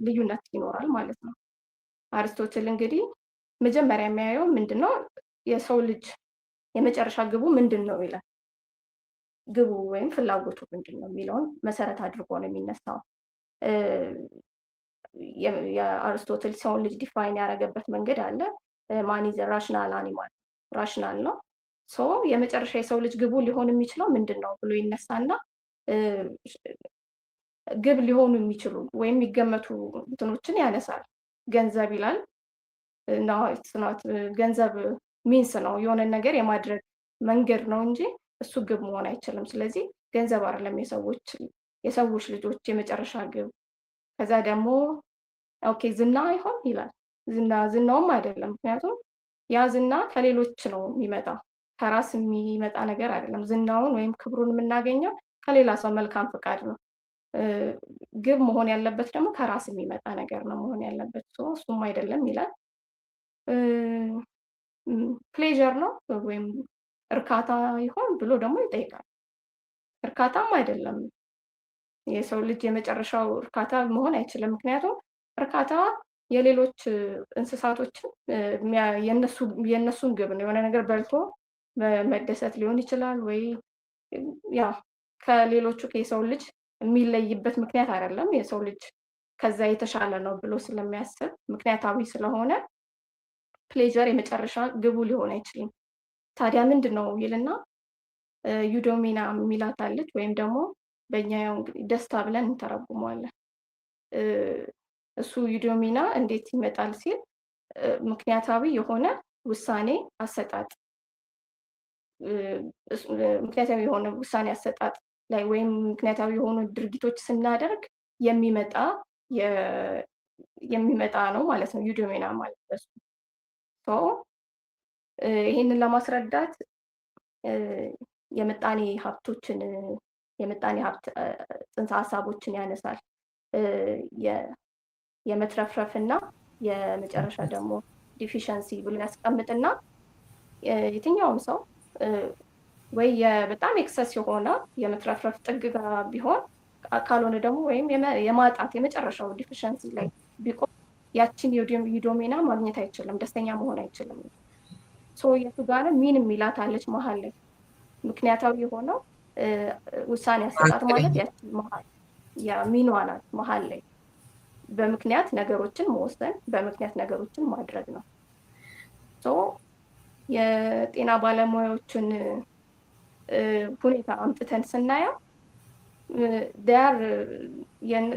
ልዩነት ይኖራል ማለት ነው። አርስቶትል እንግዲህ መጀመሪያ የሚያየው ምንድነው የሰው ልጅ የመጨረሻ ግቡ ምንድን ነው ይላል። ግቡ ወይም ፍላጎቱ ምንድን ነው የሚለውን መሰረት አድርጎ ነው የሚነሳው። የአርስቶትል ሰውን ልጅ ዲፋይን ያደረገበት መንገድ አለ። ማን ኢዝ ራሽናል አኒማል፣ ራሽናል ነው። የመጨረሻ የሰው ልጅ ግቡ ሊሆን የሚችለው ምንድን ነው ብሎ ይነሳና ግብ ሊሆኑ የሚችሉ ወይም የሚገመቱ እንትኖችን ያነሳል። ገንዘብ ይላል እና ገንዘብ ሚንስ ነው የሆነ ነገር የማድረግ መንገድ ነው እንጂ እሱ ግብ መሆን አይችልም። ስለዚህ ገንዘብ አይደለም የሰዎች ልጆች የመጨረሻ ግብ። ከዛ ደግሞ ኦኬ ዝና ይሆን ይላል። ዝናውም አይደለም፣ ምክንያቱም ያ ዝና ከሌሎች ነው የሚመጣው፣ ከራስ የሚመጣ ነገር አይደለም። ዝናውን ወይም ክብሩን የምናገኘው ከሌላ ሰው መልካም ፈቃድ ነው። ግብ መሆን ያለበት ደግሞ ከራስ የሚመጣ ነገር ነው መሆን ያለበት። እሱም አይደለም ይላል። ፕሌዠር ነው ወይም እርካታ ይሆን ብሎ ደግሞ ይጠይቃል። እርካታም አይደለም፣ የሰው ልጅ የመጨረሻው እርካታ መሆን አይችልም። ምክንያቱም እርካታ የሌሎች እንስሳቶችን የእነሱን ግብ ነው። የሆነ ነገር በልቶ መደሰት ሊሆን ይችላል ወይ ያ ከሌሎቹ የሰው ልጅ የሚለይበት ምክንያት አይደለም። የሰው ልጅ ከዛ የተሻለ ነው ብሎ ስለሚያስብ ምክንያታዊ ስለሆነ ፕሌዠር የመጨረሻ ግቡ ሊሆን አይችልም። ታዲያ ምንድን ነው ይልና ዩዶሚና የሚላት አለች፣ ወይም ደግሞ በእኛ ያው እንግዲህ ደስታ ብለን እንተረጉመዋለን። እሱ ዩዶሚና እንዴት ይመጣል ሲል ምክንያታዊ የሆነ ውሳኔ አሰጣጥ ላይ ወይም ምክንያታዊ የሆኑ ድርጊቶች ስናደርግ የሚመጣ ነው ማለት ነው ዩዶሚና ማለት ነው። ይህንን ለማስረዳት የምጣኔ ሀብት ጽንሰ ሀሳቦችን ያነሳል። የመትረፍረፍ እና የመጨረሻ ደግሞ ዲፊሸንሲ ብሎ ያስቀምጥና የትኛውም ሰው ወይ በጣም ኤክሰስ የሆነ የመትረፍረፍ ጥግ ጋር ቢሆን ካልሆነ ደግሞ ወይም የማጣት የመጨረሻው ዲፊሸንሲ ላይ ቢቆም ያችን ዩዶሚና ማግኘት አይችልም፣ ደስተኛ መሆን አይችልም። የቱ ጋር ሚን የሚላት አለች መሀል ላይ ምክንያታዊ የሆነው ውሳኔ አሰጣጥ ማለት ያችን መሀል ሚኗ ናት መሀል ላይ በምክንያት ነገሮችን መወሰን፣ በምክንያት ነገሮችን ማድረግ ነው። የጤና ባለሙያዎችን ሁኔታ አምጥተን ስናየው ዳር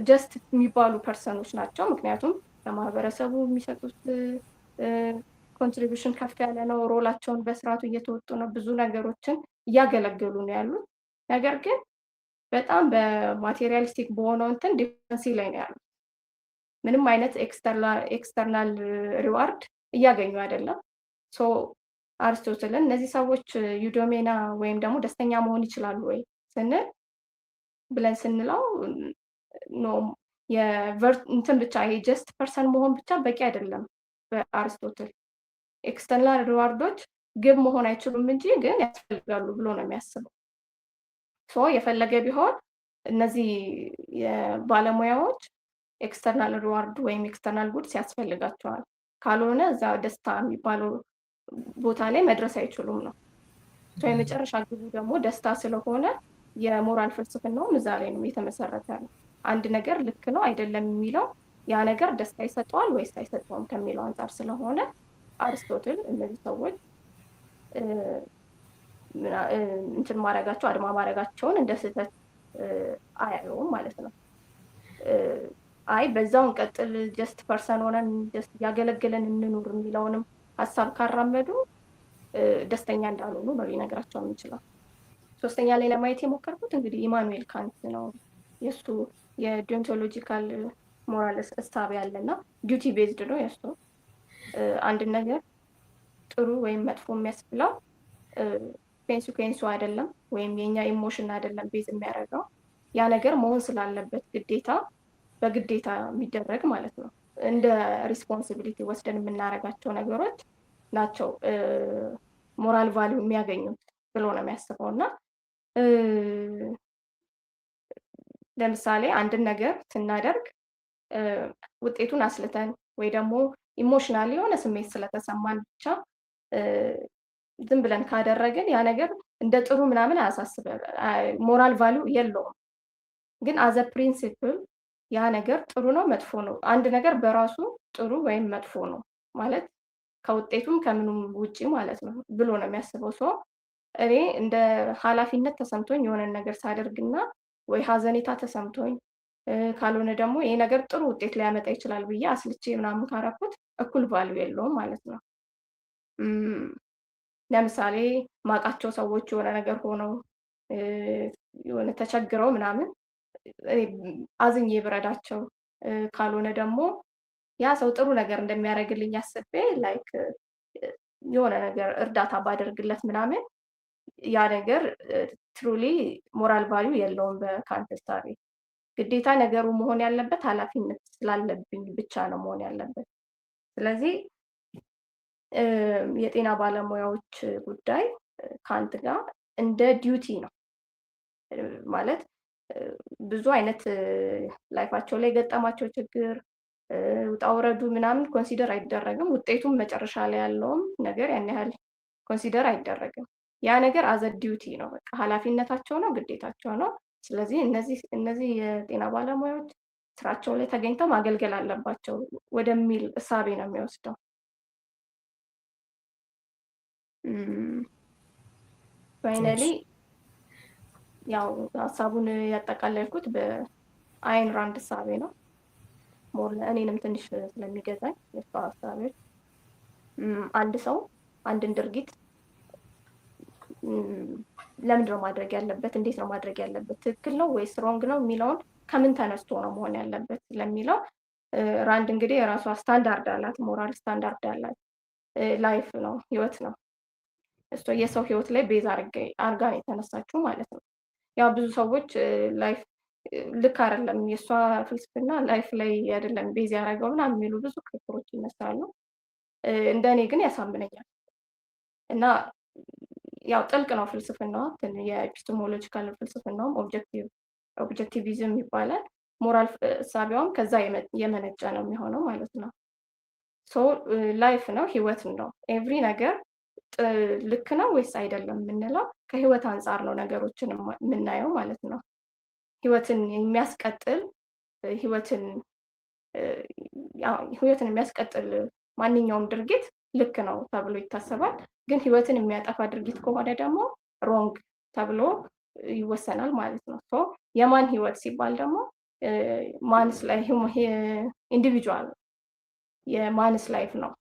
ጀስት የሚባሉ ፐርሰኖች ናቸው። ምክንያቱም ለማህበረሰቡ የሚሰጡት ኮንትሪቢሽን ከፍ ያለ ነው። ሮላቸውን በስርዓቱ እየተወጡ ነው። ብዙ ነገሮችን እያገለገሉ ነው ያሉት። ነገር ግን በጣም በማቴሪያሊስቲክ በሆነው እንትን ዲፌንሲ ላይ ነው ያሉት። ምንም አይነት ኤክስተርናል ሪዋርድ እያገኙ አይደለም። አርስቶትልን እነዚህ ሰዎች ዩዶሜና ወይም ደግሞ ደስተኛ መሆን ይችላሉ ወይ ብለን ስንለው እንትን ብቻ ይሄ ጀስት ፐርሰን መሆን ብቻ በቂ አይደለም። በአርስቶትል ኤክስተርናል ሪዋርዶች ግብ መሆን አይችሉም እንጂ ግን ያስፈልጋሉ ብሎ ነው የሚያስበው። የፈለገ ቢሆን እነዚህ የባለሙያዎች ኤክስተርናል ሪዋርድ ወይም ኤክስተርናል ጉድስ ያስፈልጋቸዋል። ካልሆነ እዛ ደስታ የሚባለው ቦታ ላይ መድረስ አይችሉም ነው። የመጨረሻ ግቡ ደግሞ ደስታ ስለሆነ የሞራል ፍልስፍናውም እዛ ላይ ነው የተመሰረተ ነው። አንድ ነገር ልክ ነው አይደለም የሚለው ያ ነገር ደስታ ይሰጠዋል ወይስ አይሰጠውም ከሚለው አንጻር ስለሆነ አርስቶትል እነዚህ ሰዎች እንትን ማድረጋቸው አድማ ማድረጋቸውን እንደ ስህተት አያየውም ማለት ነው። በዛውን ቀጥል ጀስት ፐርሰን ሆነን ጀስት ያገለገለን እንኑር የሚለውንም ሀሳብ ካራመዱ ደስተኛ እንዳልሆኑ ነው ሊነግራቸው የሚችለው። ሶስተኛ ላይ ለማየት የሞከርኩት እንግዲህ ኢማኑኤል ካንት ነው። የሱ የዲዮንቶሎጂካል ሞራል እሳቤ አለና ዲዩቲ ቤዝድ ነው የሱ አንድ ነገር ጥሩ ወይም መጥፎ የሚያስብለው ኮንሲኩዌንሱ አይደለም ወይም የኛ ኢሞሽን አይደለም ቤዝ የሚያደርገው ያ ነገር መሆን ስላለበት ግዴታ በግዴታ የሚደረግ ማለት ነው እንደ ሪስፖንሲቢሊቲ ወስደን የምናደርጋቸው ነገሮች ናቸው ሞራል ቫልዩ የሚያገኙት ብሎ ነው የሚያስበው እና ለምሳሌ አንድን ነገር ስናደርግ ውጤቱን አስልተን ወይ ደግሞ ኢሞሽናሊ የሆነ ስሜት ስለተሰማን ብቻ ዝም ብለን ካደረግን ያ ነገር እንደ ጥሩ ምናምን አያሳስበን ሞራል ቫልዩ የለውም ግን አዘ ፕሪንሲፕል ያ ነገር ጥሩ ነው መጥፎ ነው አንድ ነገር በራሱ ጥሩ ወይም መጥፎ ነው ማለት ከውጤቱም ከምኑም ውጪ ማለት ነው ብሎ ነው የሚያስበው ሰው እኔ እንደ ኃላፊነት ተሰምቶኝ የሆነ ነገር ሳደርግና ወይ ሀዘኔታ ተሰምቶኝ ካልሆነ ደግሞ ይሄ ነገር ጥሩ ውጤት ሊያመጣ ይችላል ብዬ አስልቼ ምናምን ካረኩት እኩል ቫልዩ የለውም ማለት ነው ለምሳሌ ማቃቸው ሰዎች የሆነ ነገር ሆነው የሆነ ተቸግረው ምናምን አዝኜ ብረዳቸው ካልሆነ ደግሞ ያ ሰው ጥሩ ነገር እንደሚያደርግልኝ አስቤ ላይክ የሆነ ነገር እርዳታ ባደርግለት ምናምን ያ ነገር ትሩሊ ሞራል ቫልዩ የለውም በካንት እሳቤ ግዴታ ነገሩ መሆን ያለበት ኃላፊነት ስላለብኝ ብቻ ነው መሆን ያለበት ስለዚህ የጤና ባለሙያዎች ጉዳይ ካንት ጋር እንደ ዲዩቲ ነው ማለት ብዙ አይነት ላይፋቸው ላይ ገጠማቸው ችግር ውጣ ውረዱ ምናምን ኮንሲደር አይደረግም ውጤቱም መጨረሻ ላይ ያለውም ነገር ያን ያህል ኮንሲደር አይደረግም ያ ነገር አዘ ዲዩቲ ነው በቃ ኃላፊነታቸው ነው ግዴታቸው ነው ስለዚህ እነዚህ የጤና ባለሙያዎች ስራቸው ላይ ተገኝተው ማገልገል አለባቸው ወደሚል እሳቤ ነው የሚወስደው ፋይናሊ ያው ሀሳቡን ያጠቃለልኩት በአይን ራንድ እሳቤ ነው ሞር እኔንም ትንሽ ስለሚገዛኝ የሷ ሀሳቦች አንድ ሰው አንድን ድርጊት ለምንድነው ማድረግ ያለበት እንዴት ነው ማድረግ ያለበት ትክክል ነው ወይስ ሮንግ ነው የሚለውን ከምን ተነስቶ ነው መሆን ያለበት ለሚለው ራንድ እንግዲህ የራሷ ስታንዳርድ አላት ሞራል ስታንዳርድ አላት ላይፍ ነው ህይወት ነው እሷ የሰው ህይወት ላይ ቤዝ አርጋ የተነሳችው ማለት ነው ያው ብዙ ሰዎች ላይፍ ልክ አይደለም የሷ ፍልስፍና ላይፍ ላይ አይደለም ቤዝ ያደረገው ምናምን የሚሉ ብዙ ክርክሮች ይነሳሉ እንደኔ ግን ያሳምነኛል እና ያው ጥልቅ ነው ፍልስፍናው የኤፒስቴሞሎጂካል ፍልስፍናውም ኦብጀክቲቪዝም ይባላል ሞራል እሳቤውም ከዛ የመነጨ ነው የሚሆነው ማለት ነው ሶ ላይፍ ነው ህይወት ነው ኤቭሪ ነገር ልክ ነው ወይስ አይደለም የምንለው ከህይወት አንፃር ነው ነገሮችን የምናየው ማለት ነው ህይወትን የሚያስቀጥል ህይወትን የሚያስቀጥል ማንኛውም ድርጊት ልክ ነው ተብሎ ይታሰባል ግን ህይወትን የሚያጠፋ ድርጊት ከሆነ ደግሞ ሮንግ ተብሎ ይወሰናል ማለት ነው ሶ የማን ህይወት ሲባል ደግሞ ማንስ ላይ ኢንዲቪጁዋል የማንስ ላይፍ ነው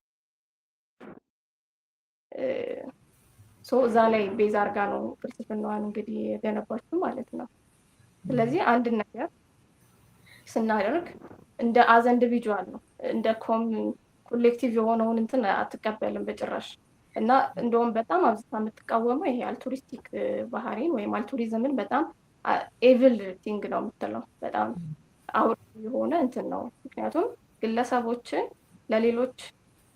ሶ እዛ ላይ ቤዝ አርጋ ነው ፍልስፍናዋን እንግዲህ የገነባችው ማለት ነው ስለዚህ አንድ ነገር ስናደርግ እንደ አዝ ኢንዲቪጁዋል ነው እንደ ኮሌክቲቭ የሆነውን እንትን አትቀበልም በጭራሽ እና እንደውም በጣም አብዝታ የምትቃወመው ይሄ አልቱሪስቲክ ባህሪን ወይም አልቱሪዝምን በጣም ኤቪል ቲንግ ነው የምትለው በጣም አውር የሆነ እንትን ነው ምክንያቱም ግለሰቦችን ለሌሎች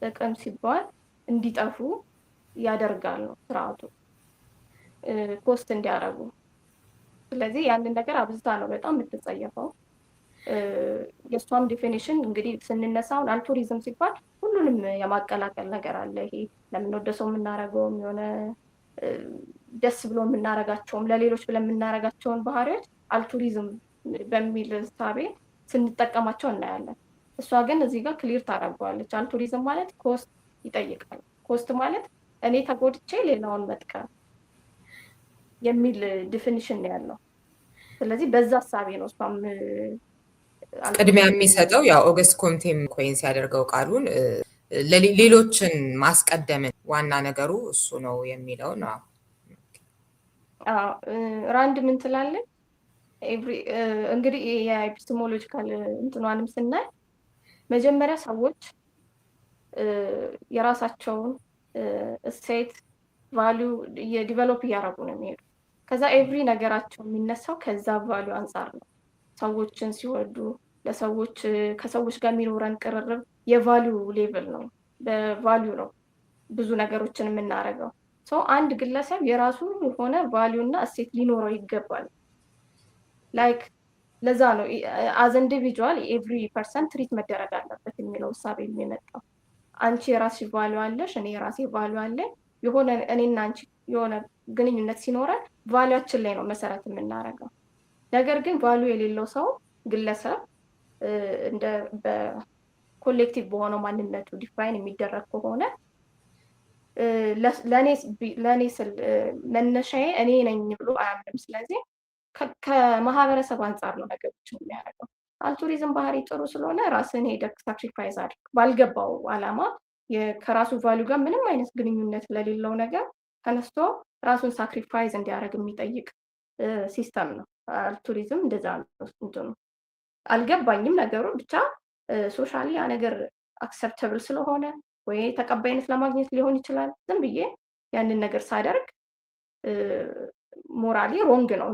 ጥቅም ሲባል እንዲጠፉ ያደርጋል ነው ስርዓቱ ኮስት እንዲያደርጉ ስለዚህ ያንን ነገር አብዝታ ነው በጣም የምትጸየፈው የእሷም ዲፊኒሽን እንግዲህ ስንነሳውን አልቱሪዝም ሲባል ሁሉንም የማቀላቀል ነገር አለ ይሄ ለምንወደ ሰው የምናደርገውም የሆነ ደስ ብሎ የምናረጋቸውም ለሌሎች ብለን የምናረጋቸውን ባህሪዎች አልቱሪዝም በሚል እሳቤ ስንጠቀማቸው እናያለን እሷ ግን እዚህ ጋር ክሊር ታደርገዋለች አልቱሪዝም ማለት ኮስት ይጠይቃል ኮስት ማለት እኔ ተጎድቼ ሌላውን መጥቀም የሚል ዲፊኒሽን ነው ያለው ስለዚህ በዛ ሀሳቤ ነው እሷም ቅድሚያ የሚሰጠው ያው ኦገስት ኮምቴም ኮይንስ ያደርገው ቃሉን ሌሎችን ማስቀደምን ዋና ነገሩ እሱ ነው የሚለው ነው ራንድ ምን ትላለች እንግዲህ የኤፒስቴሞሎጂካል እንትኗንም ስናይ መጀመሪያ ሰዎች የራሳቸውን እሴት ቫሊዩ የዲቨሎፕ እያደረጉ ነው የሚሄዱ። ከዛ ኤቭሪ ነገራቸው የሚነሳው ከዛ ቫሊዩ አንጻር ነው። ሰዎችን ሲወዱ ለሰዎች ከሰዎች ጋር የሚኖረን ቅርርብ የቫሊዩ ሌቭል ነው። በቫሊዩ ነው ብዙ ነገሮችን የምናደርገው። ሰው አንድ ግለሰብ የራሱ የሆነ ቫሊዩ እና እሴት ሊኖረው ይገባል። ላይክ ለዛ ነው አዝ ኢንዲቪጁዋል ኤቭሪ ፐርሰን ትሪት መደረግ አለበት የሚለው እሳቤ የሚመጣው። አንቺ የራስሽ ቫሊዩ አለሽ፣ እኔ የራሴ ቫሊዩ አለኝ። የሆነ እኔና አንቺ የሆነ ግንኙነት ሲኖረን ቫሊያችን ላይ ነው መሰረት የምናደርገው። ነገር ግን ቫሊዩ የሌለው ሰው ግለሰብ እንደ በኮሌክቲቭ በሆነው ማንነቱ ዲፋይን የሚደረግ ከሆነ ለእኔ ስል መነሻዬ እኔ ነኝ ብሎ አያምንም። ስለዚህ ከማህበረሰብ አንጻር ነው ነገሮችን የሚያደርገው። አልቱሪዝም ባህሪ ጥሩ ስለሆነ ራስን ሄደህ ሳክሪፋይዝ አድርግ ባልገባው አላማ ከራሱ ቫሊዩ ጋር ምንም አይነት ግንኙነት ለሌለው ነገር ተነስቶ ራሱን ሳክሪፋይዝ እንዲያደርግ የሚጠይቅ ሲስተም ነው። አልቱሪዝም እንደዛ ነው። አልገባኝም ነገሩ ብቻ ሶሻሊ ያ ነገር አክሰፕተብል ስለሆነ ወይ ተቀባይነት ለማግኘት ሊሆን ይችላል። ዝም ብዬ ያንን ነገር ሳደርግ ሞራሊ ሮንግ ነው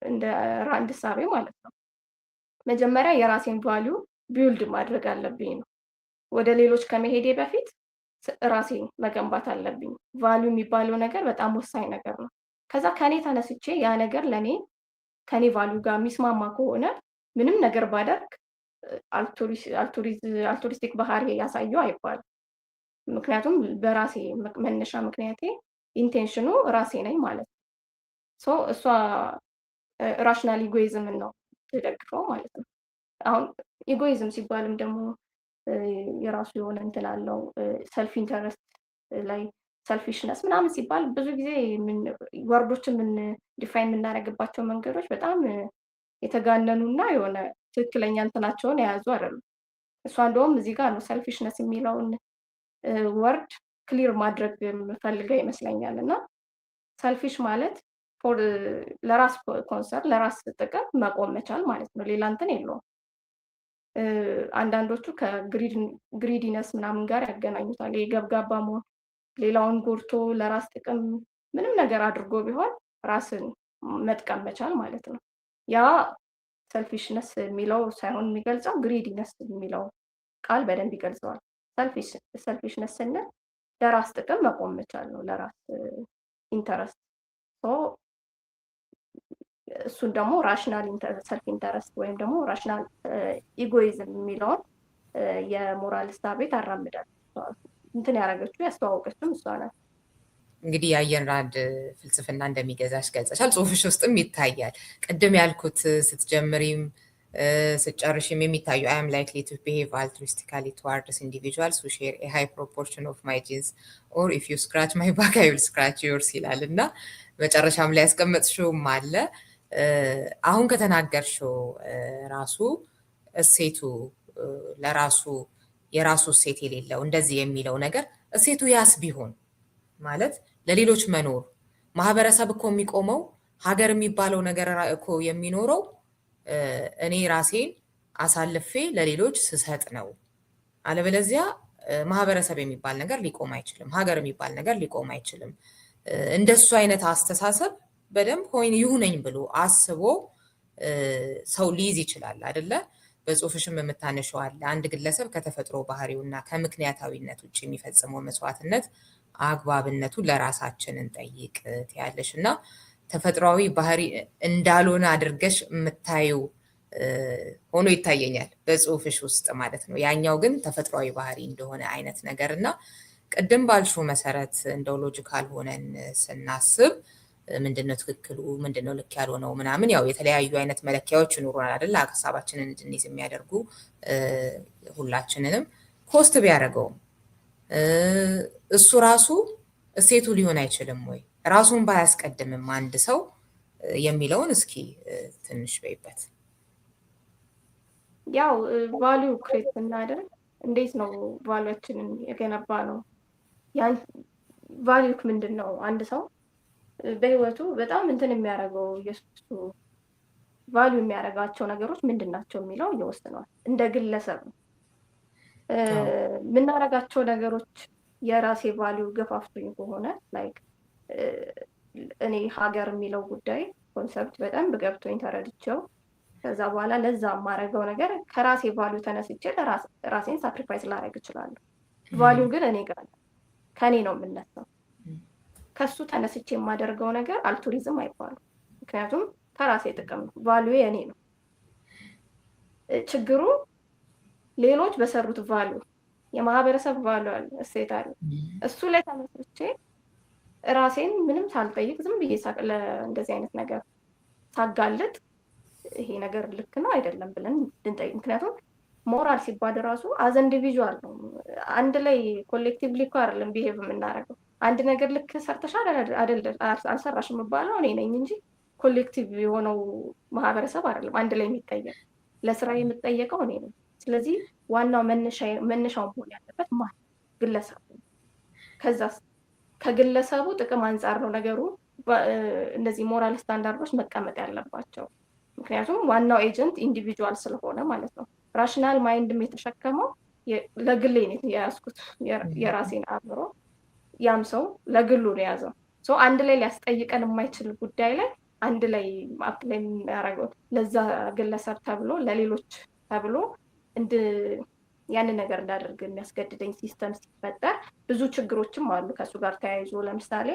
እንደ ራንድ ሳቤ ማለት ነው። መጀመሪያ የራሴን ቫሊዩ ቢውልድ ማድረግ አለብኝ ነው። ወደ ሌሎች ከመሄዴ በፊት ራሴን መገንባት አለብኝ። ቫሊዩ የሚባለው ነገር በጣም ወሳኝ ነገር ነው። ከዛ ከኔ ተነስቼ ያ ነገር ለኔ ከኔ ቫሊዩ ጋር የሚስማማ ከሆነ ምንም ነገር ባደርግ አልቱሪስቲክ ባህሪ ያሳየው አይባልም። ምክንያቱም በራሴ መነሻ ምክንያቴ ኢንቴንሽኑ ራሴ ነኝ ማለት ነው። ሶ እሷ ራሽናል ኢጎይዝምን ነው ትደግፈው ማለት ነው። አሁን ኢጎይዝም ሲባልም ደግሞ የራሱ የሆነ እንትን አለው። ሰልፍ ኢንተረስት ላይ ሰልፊሽነስ ምናምን ሲባል ብዙ ጊዜ ወርዶችን ዲፋይን የምናደርግባቸው መንገዶች በጣም የተጋነኑና የሆነ ትክክለኛ እንትናቸውን የያዙ አይደሉም። እሷ እንደውም እዚህ ጋር ነው ሰልፊሽነስ የሚለውን ወርድ ክሊር ማድረግ የምፈልገው ይመስለኛል። እና ሰልፊሽ ማለት ለራስ ኮንሰርን ለራስ ጥቅም መቆም መቻል ማለት ነው። ሌላ እንትን የለውም። አንዳንዶቹ ከግሪዲነስ ምናምን ጋር ያገናኙታል። የገብጋባ መሆን፣ ሌላውን ጎድቶ ለራስ ጥቅም ምንም ነገር አድርጎ ቢሆን ራስን መጥቀም መቻል ማለት ነው። ያ ሰልፊሽነስ የሚለው ሳይሆን የሚገልጸው ግሪዲነስ የሚለው ቃል በደንብ ይገልጸዋል። ሰልፊሽነስ ስንል ለራስ ጥቅም መቆም መቻል ነው፣ ለራስ ኢንተረስት። እሱን ደግሞ ራሽናል ሰልፍ ኢንተረስት ወይም ደግሞ ራሽናል ኢጎይዝም የሚለውን የሞራል እሳቤ ታራምዳል። እንትን ያደረገችው ያስተዋወቀችም እሷ ናት። እንግዲህ የአየን ራንድ ፍልስፍና እንደሚገዛሽ ገልጸሻል፣ ጽሁፍሽ ውስጥም ይታያል። ቅድም ያልኩት ስትጀምሪም ስጨርሽም የሚታዩ I am likely to behave altruistically towards individuals who share a high proportion of my genes or if you scratch my back I will scratch yours ይላል እና መጨረሻም ላይ ያስቀመጥሽውም አለ። አሁን ከተናገርሽው ራሱ እሴቱ ለራሱ የራሱ እሴት የሌለው እንደዚህ የሚለው ነገር እሴቱ ያስ ቢሆን ማለት ለሌሎች መኖር ማህበረሰብ እኮ የሚቆመው ሀገር የሚባለው ነገር እኮ የሚኖረው እኔ ራሴን አሳልፌ ለሌሎች ስሰጥ ነው። አለበለዚያ ማህበረሰብ የሚባል ነገር ሊቆም አይችልም። ሀገር የሚባል ነገር ሊቆም አይችልም። እንደሱ አይነት አስተሳሰብ በደንብ ሆይን ይሁነኝ ብሎ አስቦ ሰው ሊይዝ ይችላል አይደለ? በጽሁፍሽም የምታነሺው አለ። አንድ ግለሰብ ከተፈጥሮ ባህሪውና ከምክንያታዊነት ውጭ የሚፈጽመው መስዋዕትነት አግባብነቱን ለራሳችን እንጠይቅ ትያለሽ እና ተፈጥሯዊ ባህሪ እንዳልሆነ አድርገሽ የምታየው ሆኖ ይታየኛል በጽሁፍሽ ውስጥ ማለት ነው። ያኛው ግን ተፈጥሯዊ ባህሪ እንደሆነ አይነት ነገር እና ቅድም ባልሽው መሰረት እንደው ሎጂካል ሆነን ስናስብ ምንድነው ትክክሉ ምንድነው ልክ ያልሆነው ምናምን ያው የተለያዩ አይነት መለኪያዎች ይኖሩናል አይደል? ሀሳባችንን እንድንይዝ የሚያደርጉ ሁላችንንም ኮስት ቢያደርገውም እሱ ራሱ እሴቱ ሊሆን አይችልም ወይ ራሱን ባያስቀድምም አንድ ሰው የሚለውን እስኪ ትንሽ በይበት። ያው ቫልዩ ክሬት እናደርግ እንዴት ነው ቫልዩአችንን የገነባ ነው? ያን ቫልዩ ምንድነው? አንድ ሰው በህይወቱ በጣም እንትን የሚያደርገው የሱ ቫልዩ የሚያደርጋቸው ነገሮች ምንድን ናቸው የሚለው ይወስነዋል። እንደ ግለሰብ ነው የምናደርጋቸው ነገሮች። የራሴ ቫልዩ ገፋፍቶኝ ከሆነ ላይክ እኔ ሀገር የሚለው ጉዳይ ኮንሰፕት በጣም ገብቶኝ ተረድቼው ከዛ በኋላ ለዛ የማደርገው ነገር ከራሴ ቫልዩ ተነስቼ ራሴን ሳክሪፋይስ ላደርግ እችላለሁ። ቫልዩ ግን እኔ ጋር ከኔ ነው የምነሳው። ከሱ ተነስቼ የማደርገው ነገር አልቱሪዝም አይባልም። ምክንያቱም ከራሴ ጥቅም ነው፣ ቫልዩ የኔ ነው። ችግሩ ሌሎች በሰሩት ቫልዩ የማህበረሰብ ቫልዩ አለ፣ እሴት አለ። እሱ ላይ ተመስርቼ ራሴን ምንም ሳልጠይቅ ዝም ብዬ እንደዚህ አይነት ነገር ሳጋልጥ ይሄ ነገር ልክ ነው አይደለም ብለን እንድንጠይቅ። ምክንያቱም ሞራል ሲባል ራሱ አዘ ኢንዲቪጁዋል ነው። አንድ ላይ ኮሌክቲቭሊ እኮ አይደለም ቢሄቭ የምናደርገው። አንድ ነገር ልክ ሰርተሻል አልሰራሽ የምባለው እኔ ነኝ እንጂ ኮሌክቲቭ የሆነው ማህበረሰብ አይደለም አንድ ላይ የሚጠየቅ። ለስራ የምጠየቀው እኔ ነኝ። ስለዚህ ዋናው መነሻው መሆን ያለበት ግለሰቡ። ከዛ ከግለሰቡ ጥቅም አንጻር ነው ነገሩ እነዚህ ሞራል ስታንዳርዶች መቀመጥ ያለባቸው። ምክንያቱም ዋናው ኤጀንት ኢንዲቪጁዋል ስለሆነ ማለት ነው። ራሽናል ማይንድም የተሸከመው ለግሌ ነው የያዝኩት የራሴን አእምሮ፣ ያም ሰው ለግሉ ነው የያዘው። አንድ ላይ ሊያስጠይቀን የማይችል ጉዳይ ላይ አንድ ላይ አፕላይ የሚያደርገው ለዛ ግለሰብ ተብሎ ለሌሎች ተብሎ ያንን ነገር እንዳደርግ የሚያስገድደኝ ሲስተም ሲፈጠር ብዙ ችግሮችም አሉ ከሱ ጋር ተያይዞ። ለምሳሌ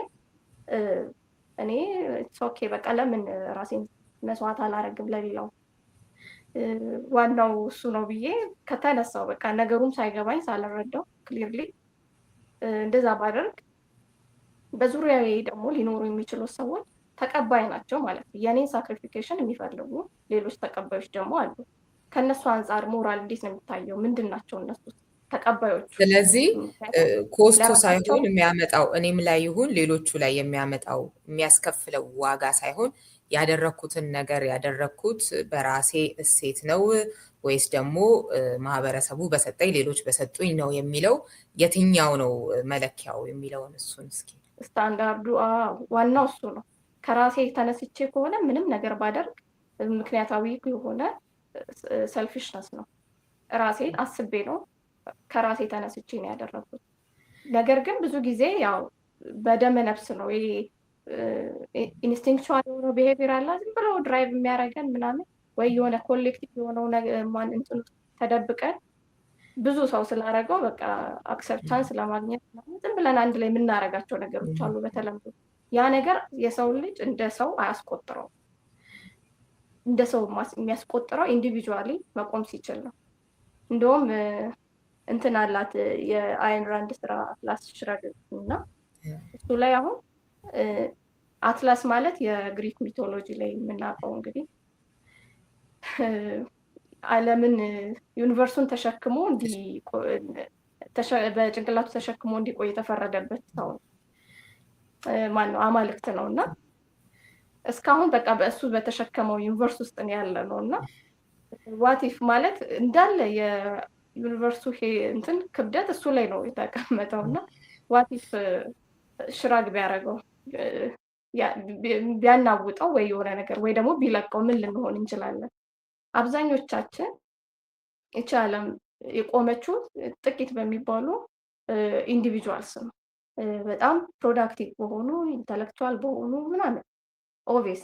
እኔ ኦኬ በቃ ለምን ራሴን መስዋዕት አላረግም ለሌላው፣ ዋናው እሱ ነው ብዬ ከተነሳው በቃ ነገሩም ሳይገባኝ ሳልረዳው ክሊርሊ እንደዛ ባደርግ በዙሪያዬ ደግሞ ሊኖሩ የሚችሉ ሰዎች ተቀባይ ናቸው ማለት ነው። የኔን ሳክሪፊኬሽን የሚፈልጉ ሌሎች ተቀባዮች ደግሞ አሉ። ከነሱ አንጻር ሞራል እንዴት ነው የሚታየው? ምንድን ናቸው እነሱ ተቀባዮቹ? ስለዚህ ኮስቱ ሳይሆን የሚያመጣው እኔም ላይ ይሁን ሌሎቹ ላይ የሚያመጣው የሚያስከፍለው ዋጋ ሳይሆን ያደረኩትን ነገር ያደረኩት በራሴ እሴት ነው ወይስ ደግሞ ማህበረሰቡ በሰጠኝ ሌሎች በሰጡኝ ነው የሚለው የትኛው ነው መለኪያው የሚለውን እሱን እስኪ። ስታንዳርዱ ዋናው እሱ ነው። ከራሴ ተነስቼ ከሆነ ምንም ነገር ባደርግ ምክንያታዊ የሆነ ሰልፊሽነስ ነው። ራሴን አስቤ ነው ከራሴ ተነስቼ ነው ያደረኩት። ነገር ግን ብዙ ጊዜ ያው በደመ ነፍስ ነው ይሄ ኢንስቲንክቹዋል የሆነው ቢሄቪየር አለ ዝም ብሎ ድራይቭ የሚያደርገን ምናምን፣ ወይ የሆነ ኮሌክቲቭ የሆነው እንትን ተደብቀን ብዙ ሰው ስላደረገው በቃ አክሰፕታንስ ለማግኘት ዝም ብለን አንድ ላይ የምናደርጋቸው ነገሮች አሉ በተለምዶ። ያ ነገር የሰው ልጅ እንደ ሰው አያስቆጥረው። እንደ ሰው የሚያስቆጥረው ኢንዲቪጁዋሊ መቆም ሲችል ነው። እንደውም እንትን አላት የአይን ራንድ ስራ አትላስ ሽረግ እና እሱ ላይ አሁን አትላስ ማለት የግሪክ ሚቶሎጂ ላይ የምናውቀው እንግዲህ ዓለምን ዩኒቨርሱን ተሸክሞ በጭንቅላቱ ተሸክሞ እንዲቆይ የተፈረደበት ሰው ማነው? አማልክት ነው። እና እስካሁን በቃ በእሱ በተሸከመው ዩኒቨርስ ውስጥ ያለ ነው። እና ዋቲፍ ማለት እንዳለ የዩኒቨርሱ እንትን ክብደት እሱ ላይ ነው የተቀመጠው። እና ዋቲፍ ሽራግ ቢያደርገው ቢያናውጠው ወይ የሆነ ነገር ወይ ደግሞ ቢለቀው ምን ልንሆን እንችላለን? አብዛኞቻችን ይቺ ዓለም የቆመችው ጥቂት በሚባሉ ኢንዲቪጁዋልስ ነው። በጣም ፕሮዳክቲቭ በሆኑ ኢንተሌክቹዋል በሆኑ ምናምን ኦብቪየስ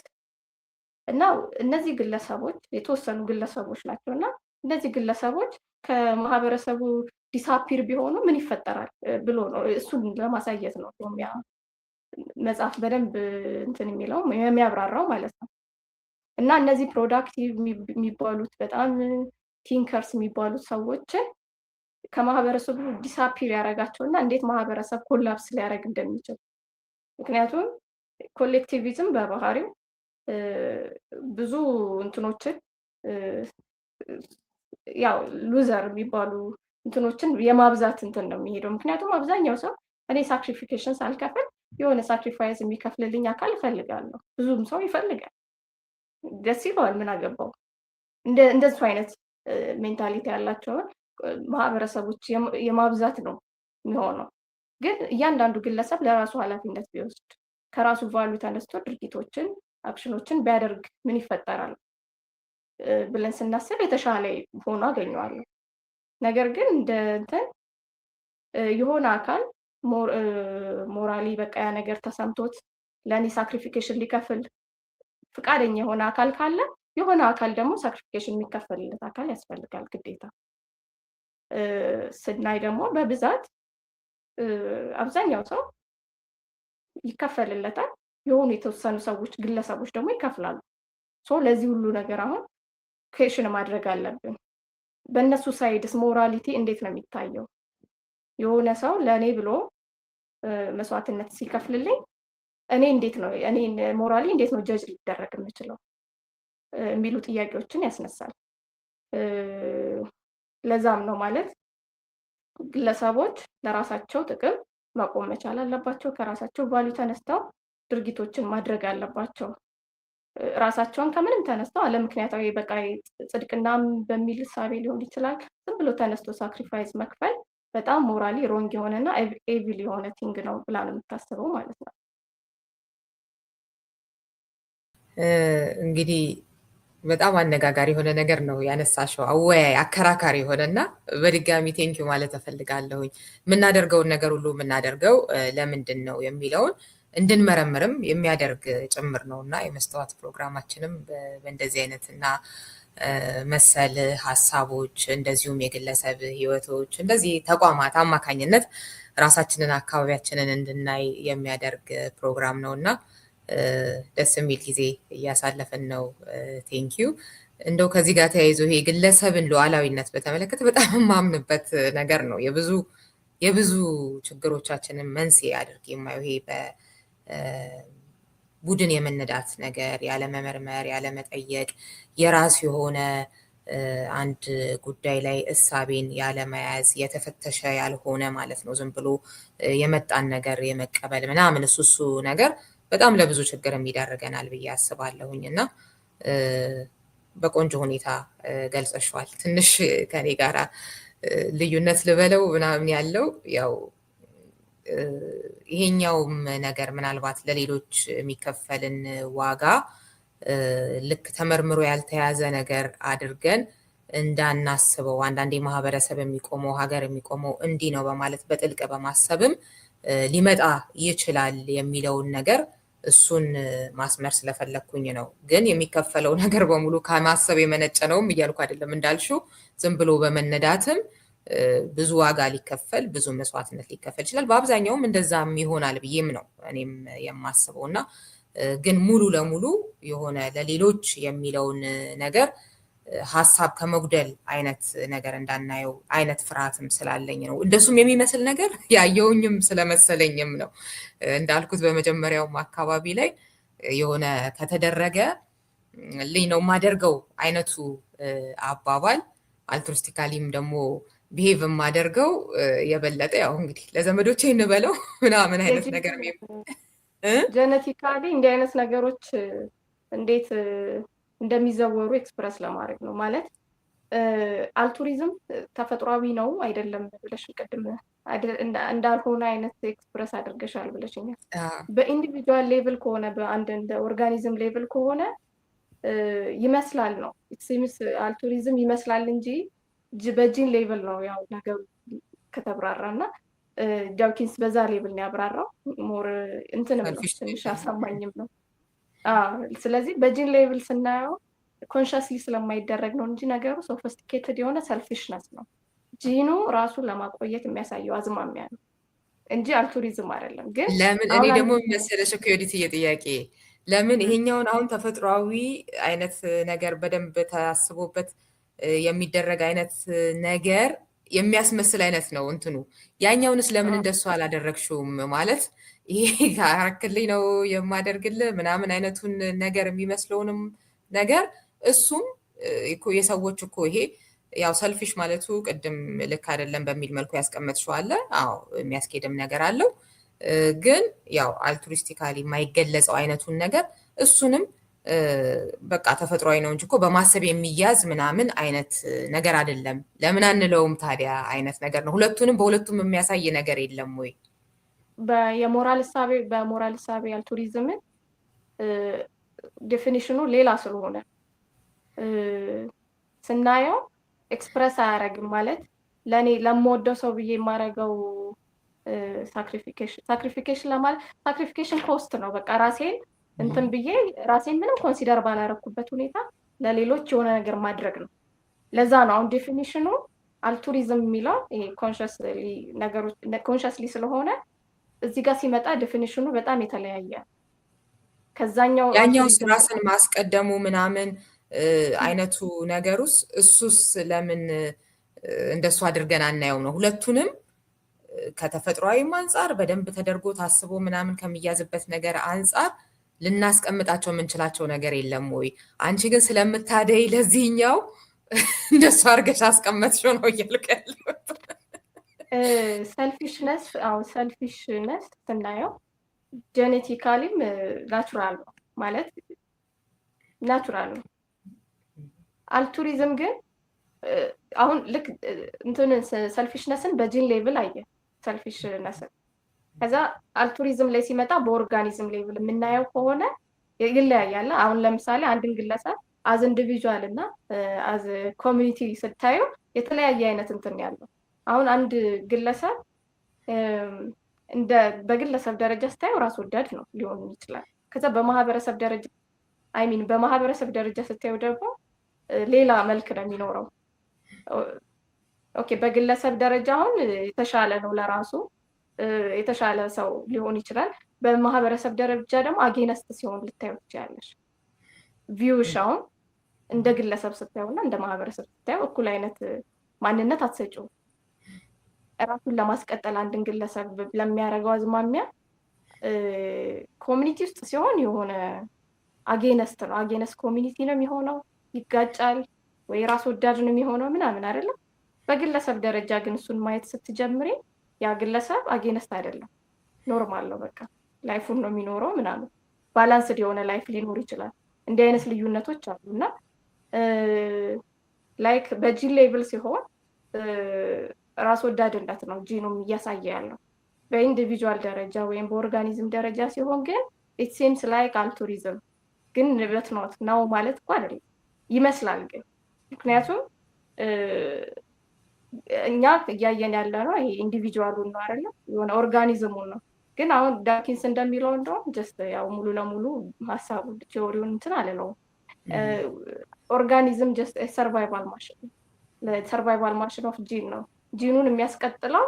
እና እነዚህ ግለሰቦች የተወሰኑ ግለሰቦች ናቸው። እና እነዚህ ግለሰቦች ከማህበረሰቡ ዲሳፒር ቢሆኑ ምን ይፈጠራል ብሎ ነው እሱን ለማሳየት ነው ያ መጽሐፍ በደንብ እንትን የሚለው የሚያብራራው ማለት ነው። እና እነዚህ ፕሮዳክቲቭ የሚባሉት በጣም ቲንከርስ የሚባሉት ሰዎችን ከማህበረሰቡ ዲሳፒር ያደረጋቸው እና እንዴት ማህበረሰብ ኮላፕስ ሊያደርግ እንደሚችል። ምክንያቱም ኮሌክቲቪዝም በባህሪው ብዙ እንትኖችን ያው ሉዘር የሚባሉ እንትኖችን የማብዛት እንትን ነው የሚሄደው። ምክንያቱም አብዛኛው ሰው እኔ ሳክሪፊኬሽን ሳልከፍል የሆነ ሳክሪፋይስ የሚከፍልልኝ አካል እፈልጋለሁ። ብዙም ሰው ይፈልጋል፣ ደስ ይለዋል፣ ምን አገባው። እንደሱ አይነት ሜንታሊቲ ያላቸውን ማህበረሰቦች የማብዛት ነው የሚሆነው። ግን እያንዳንዱ ግለሰብ ለራሱ ኃላፊነት ቢወስድ ከራሱ ቫሉ ተነስቶ ድርጊቶችን አክሽኖችን ቢያደርግ ምን ይፈጠራል ብለን ስናስብ የተሻለ ሆኖ አገኘዋለሁ። ነገር ግን እንደ እንትን የሆነ አካል ሞራሊ በቃ ያ ነገር ተሰምቶት ለእኔ ሳክሪፊኬሽን ሊከፍል ፍቃደኛ የሆነ አካል ካለ የሆነ አካል ደግሞ ሳክሪፊኬሽን የሚከፈልለት አካል ያስፈልጋል ግዴታ። ስናይ ደግሞ በብዛት አብዛኛው ሰው ይከፈልለታል። የሆኑ የተወሰኑ ሰዎች ግለሰቦች ደግሞ ይከፍላሉ። ለዚህ ሁሉ ነገር አሁን ኩዌሽን ማድረግ አለብን። በእነሱ ሳይድስ ሞራሊቲ እንዴት ነው የሚታየው? የሆነ ሰው ለእኔ ብሎ መስዋዕትነት ሲከፍልልኝ እኔ እንዴት ነው እኔን ሞራሊ እንዴት ነው ጀጅ ሊደረግ የምችለው የሚሉ ጥያቄዎችን ያስነሳል። ለዛም ነው ማለት ግለሰቦች ለራሳቸው ጥቅም መቆም መቻል አለባቸው። ከራሳቸው ቫሉ ተነስተው ድርጊቶችን ማድረግ አለባቸው። ራሳቸውን ከምንም ተነስተው አለ ምክንያታዊ በቃ ጽድቅናም በሚል እሳቤ ሊሆን ይችላል ዝም ብሎ ተነስቶ ሳክሪፋይስ መክፈል በጣም ሞራሊ ሮንግ የሆነና ኤቪል የሆነ ቲንግ ነው ብላ ነው የምታስበው ማለት ነው። እንግዲህ በጣም አነጋጋሪ የሆነ ነገር ነው ያነሳሽው፣ አወያይ አከራካሪ የሆነና በድጋሚ ቴንኪው ማለት እፈልጋለሁኝ። የምናደርገውን ነገር ሁሉ የምናደርገው ለምንድን ነው የሚለውን እንድንመረምርም የሚያደርግ ጭምር ነው እና የመስተዋት ፕሮግራማችንም በእንደዚህ አይነት እና መሰል ሀሳቦች እንደዚሁም የግለሰብ ህይወቶች እንደዚህ ተቋማት አማካኝነት ራሳችንን አካባቢያችንን እንድናይ የሚያደርግ ፕሮግራም ነው እና ደስ የሚል ጊዜ እያሳለፍን ነው። ቴንኪዩ። እንደው ከዚህ ጋር ተያይዞ ይሄ ግለሰብን ሉዓላዊነት በተመለከተ በጣም የማምንበት ነገር ነው። የብዙ ችግሮቻችንን መንስኤ አድርጌ የማየው ይሄ በቡድን የመነዳት ነገር፣ ያለመመርመር፣ ያለመጠየቅ፣ የራሱ የሆነ አንድ ጉዳይ ላይ እሳቤን ያለመያዝ፣ የተፈተሸ ያልሆነ ማለት ነው ዝም ብሎ የመጣን ነገር የመቀበል ምናምን እሱ ነገር በጣም ለብዙ ችግር የሚዳርገናል ብዬ አስባለሁኝ እና በቆንጆ ሁኔታ ገልጸሽዋል። ትንሽ ከኔ ጋራ ልዩነት ልበለው ምናምን ያለው ያው ይሄኛውም ነገር ምናልባት ለሌሎች የሚከፈልን ዋጋ ልክ ተመርምሮ ያልተያዘ ነገር አድርገን እንዳናስበው አንዳንዴ ማህበረሰብ የሚቆመው ሀገር የሚቆመው እንዲህ ነው በማለት በጥልቅ በማሰብም ሊመጣ ይችላል የሚለውን ነገር እሱን ማስመር ስለፈለግኩኝ ነው። ግን የሚከፈለው ነገር በሙሉ ከማሰብ የመነጨ ነውም እያልኩ አይደለም። እንዳልሽው ዝም ብሎ በመነዳትም ብዙ ዋጋ ሊከፈል ብዙ መስዋዕትነት ሊከፈል ይችላል። በአብዛኛውም እንደዛም ይሆናል ብዬም ነው እኔም የማስበው እና ግን ሙሉ ለሙሉ የሆነ ለሌሎች የሚለውን ነገር ሀሳብ ከመጉደል አይነት ነገር እንዳናየው አይነት ፍርሃትም ስላለኝ ነው። እንደሱም የሚመስል ነገር ያየውኝም ስለመሰለኝም ነው። እንዳልኩት በመጀመሪያውም አካባቢ ላይ የሆነ ከተደረገ ልኝ ነው የማደርገው አይነቱ አባባል አልትሩስቲካሊም ደግሞ ቢሄቭ የማደርገው የበለጠ ያው እንግዲህ ለዘመዶቼ እንበለው ምናምን አይነት ነገር ጀነቲካሊ እንዲህ አይነት ነገሮች እንዴት እንደሚዘወሩ ኤክስፕረስ ለማድረግ ነው ማለት አልቱሪዝም ተፈጥሯዊ ነው አይደለም ብለሽ ቅድም እንዳልሆነ አይነት ኤክስፕረስ አድርገሻል ብለሽኛል። በኢንዲቪጁዋል ሌቭል ከሆነ በአንድ እንደ ኦርጋኒዝም ሌቭል ከሆነ ይመስላል ነው ሲምስ አልቱሪዝም ይመስላል እንጂ በጂን ሌቭል ነው ያው ነገሩ ከተብራራ እና ጃውኪንስ በዛ ሌቭል ነው ያብራራው። ሞር እንትንም ነው ትንሽ አሳማኝም ነው። ስለዚህ በጂን ሌቭል ስናየው ኮንሽስሊ ስለማይደረግ ነው እንጂ ነገሩ ሶፊስቲኬትድ የሆነ ሰልፊሽነስ ነው። ጂኑ ራሱን ለማቆየት የሚያሳየው አዝማሚያ ነው እንጂ አልቱሪዝም አይደለም። ግን ለምን እኔ ደግሞ መሰለሽ ኮዮዲቲ የጥያቄ ለምን ይሄኛውን አሁን ተፈጥሯዊ አይነት ነገር በደንብ ታስቦበት የሚደረግ አይነት ነገር የሚያስመስል አይነት ነው እንትኑ ያኛውንስ ለምን እንደሱ አላደረግሽውም ማለት ይሄ ካራክልኝ ነው የማደርግልህ ምናምን አይነቱን ነገር የሚመስለውንም ነገር እሱም የሰዎች እኮ ይሄ ያው ሰልፊሽ ማለቱ ቅድም ልክ አይደለም በሚል መልኩ ያስቀመጥሽው አለ። አዎ የሚያስኬድም ነገር አለው። ግን ያው አልቱሪስቲካሊ የማይገለጸው አይነቱን ነገር እሱንም በቃ ተፈጥሯዊ ነው እንጂ እኮ በማሰብ የሚያዝ ምናምን አይነት ነገር አይደለም ለምን አንለውም ታዲያ አይነት ነገር ነው። ሁለቱንም በሁለቱም የሚያሳይ ነገር የለም ወይ? በሞራል እሳቤ አልቱሪዝምን ዴፊኒሽኑ ሌላ ስለሆነ ስናየው ኤክስፕረስ አያደርግም። ማለት ለእኔ ለምወደው ሰው ብዬ የማደርገው ሳክሪፊኬሽን ለማለት ሳክሪፊኬሽን ኮስት ነው። በቃ ራሴን እንትን ብዬ ራሴን ምንም ኮንሲደር ባላረኩበት ሁኔታ ለሌሎች የሆነ ነገር ማድረግ ነው። ለዛ ነው አሁን ዴፊኒሽኑ አልቱሪዝም የሚለው ይሄ ኮንሽስሊ ስለሆነ እዚህ ጋር ሲመጣ ዴፊኒሽኑ በጣም የተለያየ ከዛኛው ያኛውስ ራስን ማስቀደሙ ምናምን አይነቱ ነገሩስ እሱስ ለምን እንደሱ አድርገን አናየው ነው? ሁለቱንም ከተፈጥሯዊም አንጻር በደንብ ተደርጎ ታስቦ ምናምን ከሚያዝበት ነገር አንጻር ልናስቀምጣቸው የምንችላቸው ነገር የለም ወይ? አንቺ ግን ስለምታደይ ለዚህኛው እንደሱ አድርገሽ አስቀመጥሽው ነው እያልኩ ያለሁት። ሰልፊሽነስ ስናየው ጄኔቲካሊም ናቹራል ነው ማለት ናቹራል ነው። አልቱሪዝም ግን አሁን ልክ እንትንን ሰልፊሽነስን በጂን ሌቭል አየ ሰልፊሽነስን ከዛ አልቱሪዝም ላይ ሲመጣ በኦርጋኒዝም ሌቭል የምናየው ከሆነ ይለያያል። አሁን ለምሳሌ አንድን ግለሰብ አዝ ኢንዲቪጁዋል እና አዝ ኮሚኒቲ ስታዩ የተለያየ አይነት እንትን ያለው አሁን አንድ ግለሰብ እንደ በግለሰብ ደረጃ ስታዩ ራስ ወዳድ ነው ሊሆን ይችላል። ከዛ በማህበረሰብ ደረጃ ስታዩ ደግሞ ሌላ መልክ ነው የሚኖረው። ኦኬ በግለሰብ ደረጃ አሁን የተሻለ ነው ለራሱ የተሻለ ሰው ሊሆን ይችላል። በማህበረሰብ ደረጃ ደግሞ አጌነስት ሲሆን ልታዩ ትችላለሽ። ቪውሽ አሁን እንደ ግለሰብ ስታዩና እንደ ማህበረሰብ ስታዩ እኩል አይነት ማንነት አትሰጪው። ራሱን ለማስቀጠል አንድን ግለሰብ ለሚያደርገው አዝማሚያ ኮሚኒቲ ውስጥ ሲሆን የሆነ አጌነስት ነው። አጌነስት ኮሚኒቲ ነው የሚሆነው፣ ይጋጫል ወይ ራስ ወዳድ ነው የሚሆነው ምናምን አይደለም። በግለሰብ ደረጃ ግን እሱን ማየት ስትጀምሪ ያ ግለሰብ አጌነስት አይደለም፣ ኖርማል ነው። በቃ ላይፉን ነው የሚኖረው ምናምን ባላንስድ የሆነ ላይፍ ሊኖር ይችላል። እንዲህ አይነት ልዩነቶች አሉ እና ላይክ በጂን ሌቭል ሲሆን ራስ ወዳድነት ነው ጂኑም እያሳየ ያለው። በኢንዲቪጁዋል ደረጃ ወይም በኦርጋኒዝም ደረጃ ሲሆን ግን ኢት ሲምስ ላይክ አልቱሪዝም ግን ንብረት ነው ማለት እኮ አይደለም ይመስላል ግን ምክንያቱም እኛ እያየን ያለ ነው ይሄ ኢንዲቪጁዋሉን ነው አይደለም የሆነ ኦርጋኒዝሙን ነው። ግን አሁን ዳኪንስ እንደሚለው እንደውም ጀስት ያው ሙሉ ለሙሉ ሀሳቡ ቲዮሪውን እንትን አለለውም። ኦርጋኒዝም ጀስት ሰርቫይቫል ማሽን ኦፍ ጂን ነው። ጂኑን የሚያስቀጥለው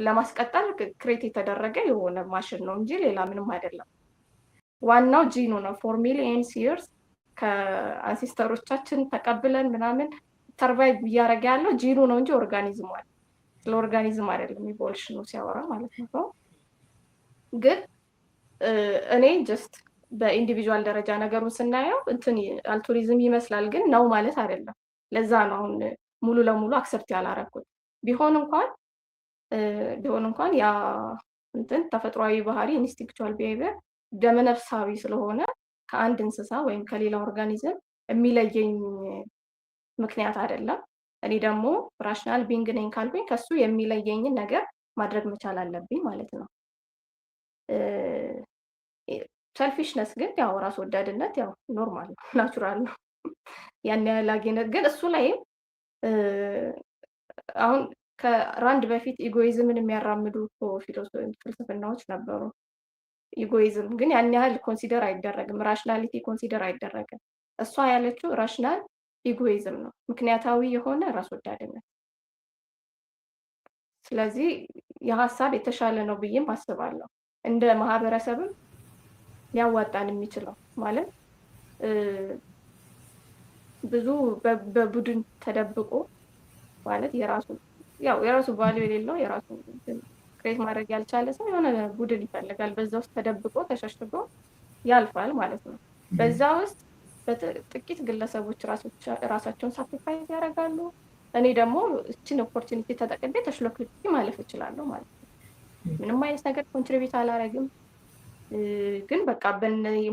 ለማስቀጠል ክሬት የተደረገ የሆነ ማሽን ነው እንጂ ሌላ ምንም አይደለም። ዋናው ጂኑ ነው። ፎር ሚሊየንስ ይርስ ከአንሲስተሮቻችን ተቀብለን ምናምን ሰርቫይቭ እያደረገ ያለው ጂኑ ነው እንጂ ኦርጋኒዝሙ አይደለም። ስለ ኦርጋኒዝም አይደለም ኢቮሉሽኑ ሲያወራ ማለት ነው። ግን እኔ ጀስት በኢንዲቪጁዋል ደረጃ ነገሩን ስናየው እንትን አልቱሪዝም ይመስላል ግን ነው ማለት አይደለም። ለዛ ነው አሁን ሙሉ ለሙሉ አክሰፕት ያላረኩት። ቢሆን እንኳን ያ እንትን ተፈጥሯዊ ባህሪ ኢንስቲንክቹዋል ቢሄቪየር ደመነፍሳዊ ስለሆነ ከአንድ እንስሳ ወይም ከሌላ ኦርጋኒዝም የሚለየኝ ምክንያት አይደለም። እኔ ደግሞ ራሽናል ቢንግ ነኝ ካልኩኝ ከሱ የሚለየኝን ነገር ማድረግ መቻል አለብኝ ማለት ነው። ሰልፊሽነስ ግን ያው ራስ ወዳድነት ያው ኖርማል ነው፣ ናቹራል ነው። ያን ያህል አጌነት ግን እሱ ላይም አሁን ከራንድ በፊት ኢጎይዝምን የሚያራምዱ ፍልስፍናዎች ነበሩ። ኢጎይዝም ግን ያን ያህል ኮንሲደር አይደረግም፣ ራሽናሊቲ ኮንሲደር አይደረግም። እሷ ያለችው ራሽናል ኢጎይዝም ነው፣ ምክንያታዊ የሆነ ራስ ወዳድነት። ስለዚህ የሀሳብ የተሻለ ነው ብዬም አስባለሁ። እንደ ማህበረሰብም ሊያዋጣን የሚችለው ማለት ብዙ በቡድን ተደብቆ ማለት የራሱ ቫልዩ የሌለው የራሱ ክሬት ማድረግ ያልቻለ ሰው የሆነ ቡድን ይፈልጋል። በዛ ውስጥ ተደብቆ ተሸሽጎ ያልፋል ማለት ነው። በዛ ውስጥ ጥቂት ግለሰቦች ራሳቸውን ሳክሪፋይስ ያደርጋሉ። እኔ ደግሞ እችን ኦፖርቹኒቲ ተጠቅሜ ተሽሎክልኬ ማለፍ እችላለሁ ማለት ነው። ምንም አይነት ነገር ኮንትሪቢዩት አላረግም። ግን በቃ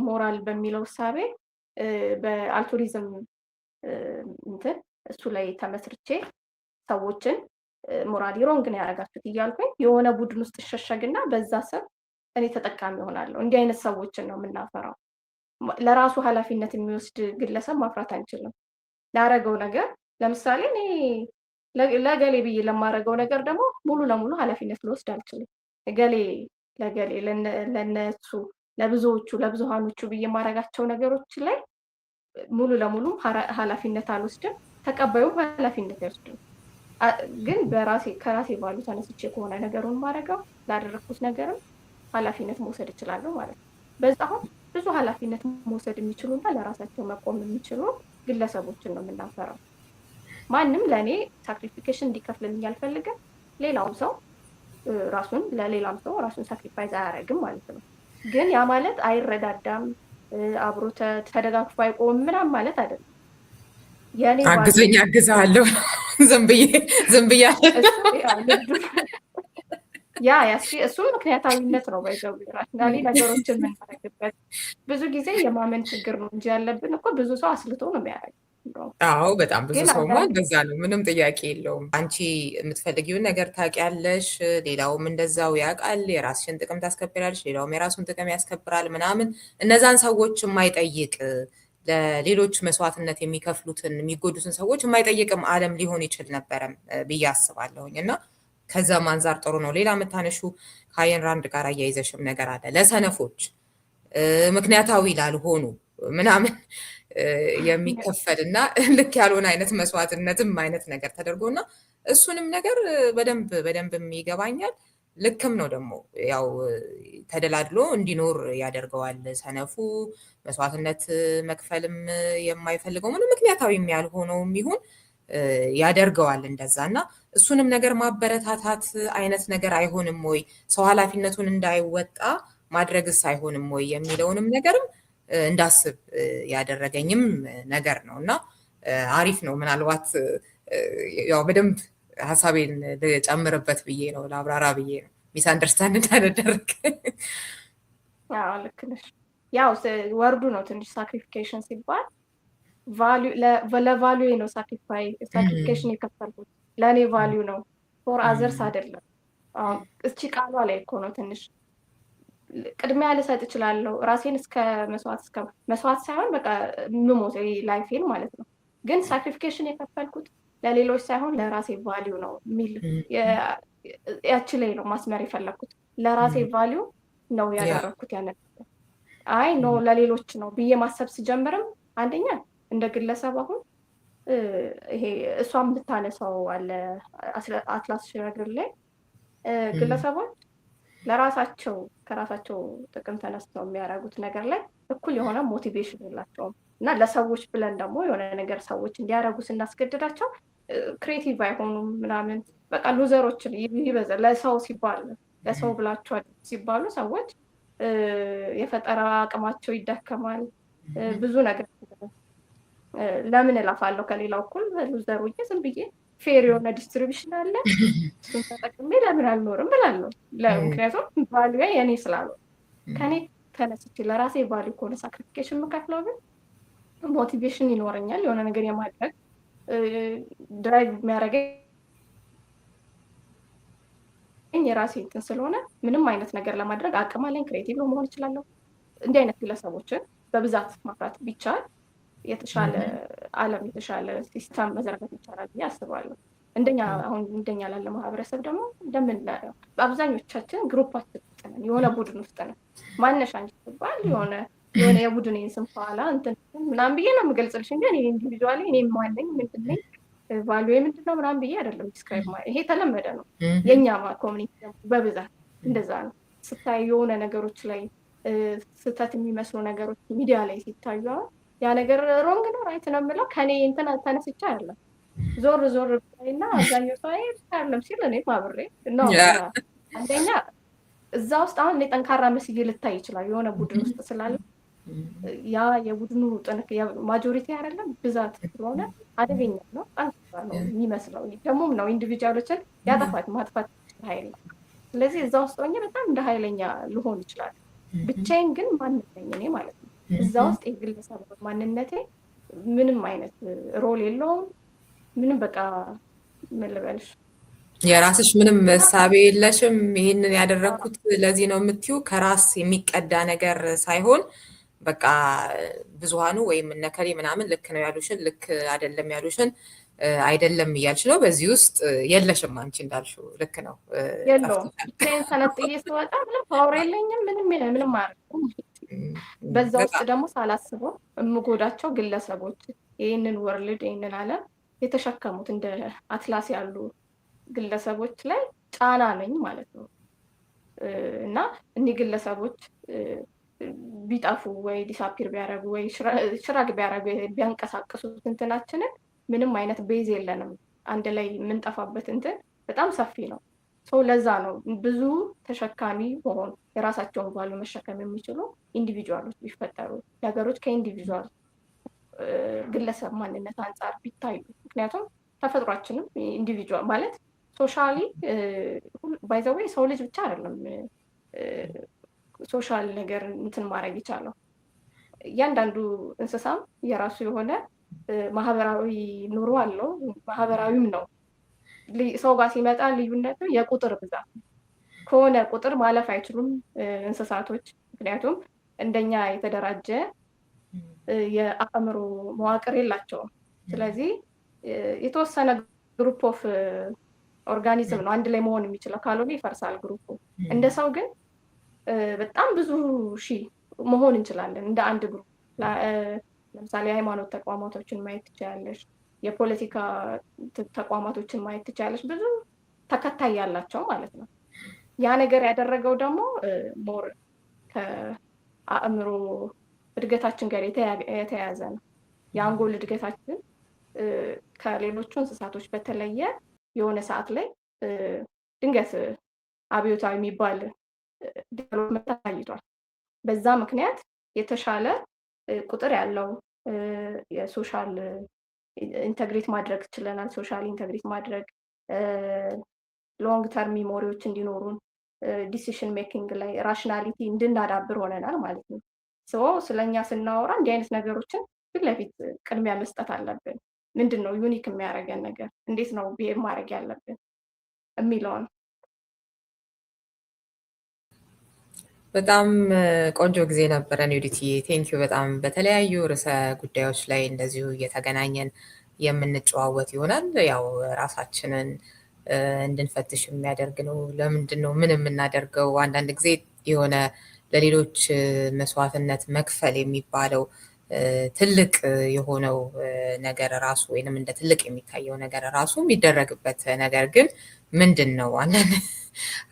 ሞራል በሚለው እሳቤ በአልቱሪዝም እንትን እሱ ላይ ተመስርቼ ሰዎችን ሞራሊ ሮንግ ነው ያደረጋችሁት እያልኩኝ የሆነ ቡድን ውስጥ እሸሸግና በዛ ስር እኔ ተጠቃሚ እሆናለሁ። እንዲህ አይነት ሰዎችን ነው የምናፈራው። ለራሱ ኃላፊነት የሚወስድ ግለሰብ ማፍራት አንችልም። ላረገው ነገር ለምሳሌ እኔ ለገሌ ብዬ ለማረገው ነገር ደግሞ ሙሉ ለሙሉ ኃላፊነት ልወስድ አልችልም። ገሌ ለገሌ ለነሱ ለብዙዎቹ ለብዙሃኖቹ ብዬ የማረጋቸው ነገሮች ላይ ሙሉ ለሙሉ ኃላፊነት አልወስድም። ተቀባዩም ኃላፊነት አይወስድም። ግን ከራሴ ባሉ ተነስቼ ከሆነ ነገሩን ማረገው ላደረኩት ነገርም ኃላፊነት መውሰድ እችላለሁ ማለት ነው። በዛ አሁን ብዙ ኃላፊነት መውሰድ የሚችሉና ለራሳቸው መቆም የሚችሉ ግለሰቦችን ነው የምናፈራው። ማንም ለእኔ ሳክሪፊኬሽን እንዲከፍልልኝ አልፈልግም። ሌላውም ሰው ለሌላም ሰው ራሱን ሳክሪፋይዝ አያደርግም ማለት ነው። ግን ያ ማለት አይረዳዳም፣ አብሮ ተደጋግፎ አይቆምም ምናምን ማለት አይደለም። አግዘኝ አግዛለሁ ዝም ብዬ እሱ ምክንያታዊነት ነው። ባይዘው ራሽናሊ ነገሮችን የምናደርግበት ብዙ ጊዜ የማመን ችግር ነው እንጂ ያለብን እኮ ብዙ ሰው አስልቶ ነው የሚያደርግ። አዎ በጣም ብዙ ሰው እንደዛ ነው፣ ምንም ጥያቄ የለውም። አንቺ የምትፈልጊውን ነገር ታውቂያለሽ፣ ሌላውም እንደዛው ያውቃል። የራስሽን ጥቅም ታስከብራለሽ፣ ሌላውም የራሱን ጥቅም ያስከብራል ምናምን። እነዛን ሰዎች የማይጠይቅ ለሌሎች መስዋዕትነት የሚከፍሉትን የሚጎዱትን ሰዎች የማይጠይቅም ዓለም ሊሆን ይችል ነበረም ብዬ አስባለሁኝ። እና ከዛም አንጻር ጥሩ ነው። ሌላ የምታነሹ ከአየን ራንድ ጋር አያይዘሽም ነገር አለ ለሰነፎች ምክንያታዊ ላልሆኑ ምናምን የሚከፈል እና ልክ ያልሆነ አይነት መስዋዕትነትም አይነት ነገር ተደርጎና እሱንም ነገር በደንብ ይገባኛል። ልክም ነው ደግሞ ያው ተደላድሎ እንዲኖር ያደርገዋል። ሰነፉ መስዋዕትነት መክፈልም የማይፈልገው ምንም ምክንያታዊም ያልሆነውም ይሁን ያደርገዋል እንደዛ። እና እሱንም ነገር ማበረታታት አይነት ነገር አይሆንም ወይ? ሰው ኃላፊነቱን እንዳይወጣ ማድረግስ አይሆንም ወይ የሚለውንም ነገርም እንዳስብ ያደረገኝም ነገር ነው። እና አሪፍ ነው። ምናልባት ያው በደንብ ሀሳቤን ልጨምርበት ብዬ ነው፣ ለአብራራ ብዬ ነው፣ ሚስ አንደርስታንድ እንዳደረግ። ልክ ነሽ። ያው ወርዱ ነው ትንሽ ሳክሪፊኬሽን ሲባል ለቫሉዌ ነው ሳክሪፊኬሽን የከፈልኩት ለእኔ ቫሊዩ ነው፣ ፎር አዘርስ አይደለም። እቺ ቃሏ ላይ እኮ ነው ትንሽ ቅድሚያ ልሰጥ እችላለሁ ራሴን እስከ መስዋዕት ሳይሆን በቃ ምሞት ላይፌን ማለት ነው። ግን ሳክሪፊኬሽን የከፈልኩት ለሌሎች ሳይሆን ለራሴ ቫሊዩ ነው የሚል ያቺ ላይ ነው ማስመር የፈለግኩት። ለራሴ ቫሊዩ ነው ያደረኩት ያንን። አይ ኖ ለሌሎች ነው ብዬ ማሰብ ስጀምርም አንደኛ እንደ ግለሰብ አሁን ይሄ እሷም ብታነሳው አለ አትላስ ሽረግር ላይ ግለሰቦች ለራሳቸው ከራሳቸው ጥቅም ተነስተው የሚያደርጉት ነገር ላይ እኩል የሆነ ሞቲቬሽን የላቸውም። እና ለሰዎች ብለን ደግሞ የሆነ ነገር ሰዎች እንዲያደርጉ ስናስገድዳቸው ክሬቲቭ አይሆኑም ምናምን በቃ ሉዘሮችን ይበዛል። ለሰው ብላቸው ሲባሉ ሰዎች የፈጠራ አቅማቸው ይዳከማል። ብዙ ነገር ለምን እላፋለሁ ከሌላው እኩል ሉዘሩ ዝም ብዬ ፌር የሆነ ዲስትሪቢሽን አለ እሱን ተጠቅሜ ለምን አልኖርም ብላለሁ። ምክንያቱም ቫሉዌ የኔ ስላልሆነ ከኔ ተነስቼ ለራሴ ቫሉ ከሆነ ሳክሪፊኬሽን የምከፍለው ግን ሞቲቬሽን ይኖረኛል የሆነ ነገር የማድረግ ድራይቭ የሚያደርገኝ የራሴ እንትን ስለሆነ ምንም አይነት ነገር ለማድረግ አቅም አለኝ። ክሬቲቭ ነው መሆን እችላለሁ። እንዲህ አይነት ግለሰቦችን በብዛት ማፍራት ቢቻል የተሻለ ዓለም የተሻለ ሲስተም መዘርጋት ይቻላል ብዬ አስባለሁ። እንደኛ ላለ ማህበረሰብ ደግሞ እንደምንለው በአብዛኞቻችን ግሩፓችን ውስጥ ነን፣ የሆነ ቡድን ውስጥ ነን። ማነሻ አንቺ ትባል የሆነ የቡድኔን ስም ኋላ እንትን ምናምን ብዬ ነው የምገልጽልሽ እንጂ እኔ ኢንዲቪጁዋሊ እኔ ማነኝ ምንድን ነኝ ቫሉዌ ምንድን ነው ምናምን ብዬ አይደለም ዲስክራይብ ማለት። ይሄ ተለመደ ነው የኛ ኮሚኒቲ በብዛት እንደዛ ነው። ስታይ የሆነ ነገሮች ላይ ስህተት የሚመስሉ ነገሮች ሚዲያ ላይ ሲታዩ ያ ነገር ሮንግ ነው ራይት ነው የምለው ከኔ እንትን ተነስቼ አይደለም። ዞር እና አብዛኛው ሰው አይደለም ሲል እኔ አብሬ ነው። አንደኛ እዛ ውስጥ አሁን እኔ ጠንካራ መስዬ ልታይ ይችላል የሆነ ቡድን ውስጥ ስላለ ያ የቡድኑ ማጆሪቲ አይደለም ብዛት ስለሆነ አደገኛ ነው። ጠንካራ ነው የሚመስለው ደግሞም ነው ኢንዲቪጁዋሎችን ማጥፋት ኃይል ነው። ስለዚህ እዛ ውስጥ ሆኜ በጣም እንደ ኃይለኛ ልሆን ይችላል። ብቻዬን ግን ማንነት ነኝ እኔ ማለት ነው። እዛ ውስጥ የግለሰብ ማንነቴ ምንም አይነት ሮል የለውም። ምንም በቃ ምን ልበልሽ የራስሽ ምንም እሳቤ የለሽም ይሄንን ያደረኩት ለዚህ ነው የምትዩ ከራስ የሚቀዳ ነገር ሳይሆን በቃ ብዙሃኑ ወይም እነከሌ ምናምን ልክ ነው ያሉሽን ልክ አይደለም ያሉሽን አይደለም እያልሽ ነው። በዚህ ውስጥ የለሽም አንቺ እንዳልሽው ልክ ነው። የለውም ብቻዬን ሰነጥዬ ስወጣ ምንም ፓወር የለኝም፣ ምንም አያደርጉም። በዛ ውስጥ ደግሞ ሳላስበው የምጎዳቸው ግለሰቦች ይህንን ወርልድ ይህንን ዓለም የተሸከሙት እንደ አትላስ ያሉ ግለሰቦች ላይ ጫና ነኝ ማለት ነው። እና እኒህ ግለሰቦች ቢጠፉ ወይ ዲሳፒር ቢያደርጉ ወይ ሽራግ ቢያደርጉ ቢያንቀሳቀሱት እንትናችንን ምንም አይነት ቤዝ የለንም። አንድ ላይ የምንጠፋበት እንትን በጣም ሰፊ ነው። ሰው ለዛ ነው ብዙ ተሸካሚ መሆን የራሳቸውን ቫሉ መሸከም የሚችሉ ኢንዲቪጁዋሎች ቢፈጠሩ ነገሮች ከኢንዲቪጁዋል ግለሰብ ማንነት አንጻር ቢታዩ። ምክንያቱም ተፈጥሯችንም ኢንዲቪጁዋል ማለት ሶሻሊ ባይዘዌ ሰው ልጅ ብቻ አይደለም ሶሻል ነገር እንትን ማድረግ ይቻለው። እያንዳንዱ እንስሳም የራሱ የሆነ ማህበራዊ ኑሮ አለው፣ ማህበራዊም ነው። ሰው ጋር ሲመጣ ልዩነቱ የቁጥር ብዛት ከሆነ ቁጥር ማለፍ አይችሉም እንስሳቶች። ምክንያቱም እንደኛ የተደራጀ የአእምሮ መዋቅር የላቸውም። ስለዚህ የተወሰነ ግሩፕ ኦፍ ኦርጋኒዝም ነው አንድ ላይ መሆን የሚችለው፣ ካልሆነ ይፈርሳል ግሩፑ። እንደ ሰው ግን በጣም ብዙ ሺህ መሆን እንችላለን እንደ አንድ ግሩፕ። ለምሳሌ የሃይማኖት ተቋማቶችን ማየት ትችላለሽ፣ የፖለቲካ ተቋማቶችን ማየት ትችላለሽ፣ ብዙ ተከታይ ያላቸው ማለት ነው። ያ ነገር ያደረገው ደግሞ ሞር ከአእምሮ እድገታችን ጋር የተያያዘ ነው። የአንጎል እድገታችን ከሌሎቹ እንስሳቶች በተለየ የሆነ ሰዓት ላይ ድንገት አብዮታዊ የሚባል ዴቨሎፕመንት ታይቷል። በዛ ምክንያት የተሻለ ቁጥር ያለው የሶሻል ኢንተግሬት ማድረግ ችለናል። ሶሻል ኢንተግሬት ማድረግ ሎንግ ተርም ሚሞሪዎች እንዲኖሩን ዲሲሽን ሜኪንግ ላይ ራሽናሊቲ እንድናዳብር ሆነናል ማለት ነው። ስለኛ ስናወራ እንዲህ አይነት ነገሮችን ፊት ለፊት ቅድሚያ መስጠት አለብን። ምንድን ነው ዩኒክ የሚያደርገን ነገር፣ እንዴት ነው ብሄቭ ማድረግ ያለብን የሚለውን። በጣም ቆንጆ ጊዜ ነበረን ዩዲትዬ፣ ቴንኪዩ በጣም። በተለያዩ ርዕሰ ጉዳዮች ላይ እንደዚሁ እየተገናኘን የምንጨዋወት ይሆናል። ያው ራሳችንን እንድንፈትሽ የሚያደርግ ነው። ለምንድን ነው ምን የምናደርገው? አንዳንድ ጊዜ የሆነ ለሌሎች መስዋዕትነት መክፈል የሚባለው ትልቅ የሆነው ነገር ራሱ ወይንም እንደ ትልቅ የሚታየው ነገር ራሱ የሚደረግበት ነገር ግን ምንድን ነው?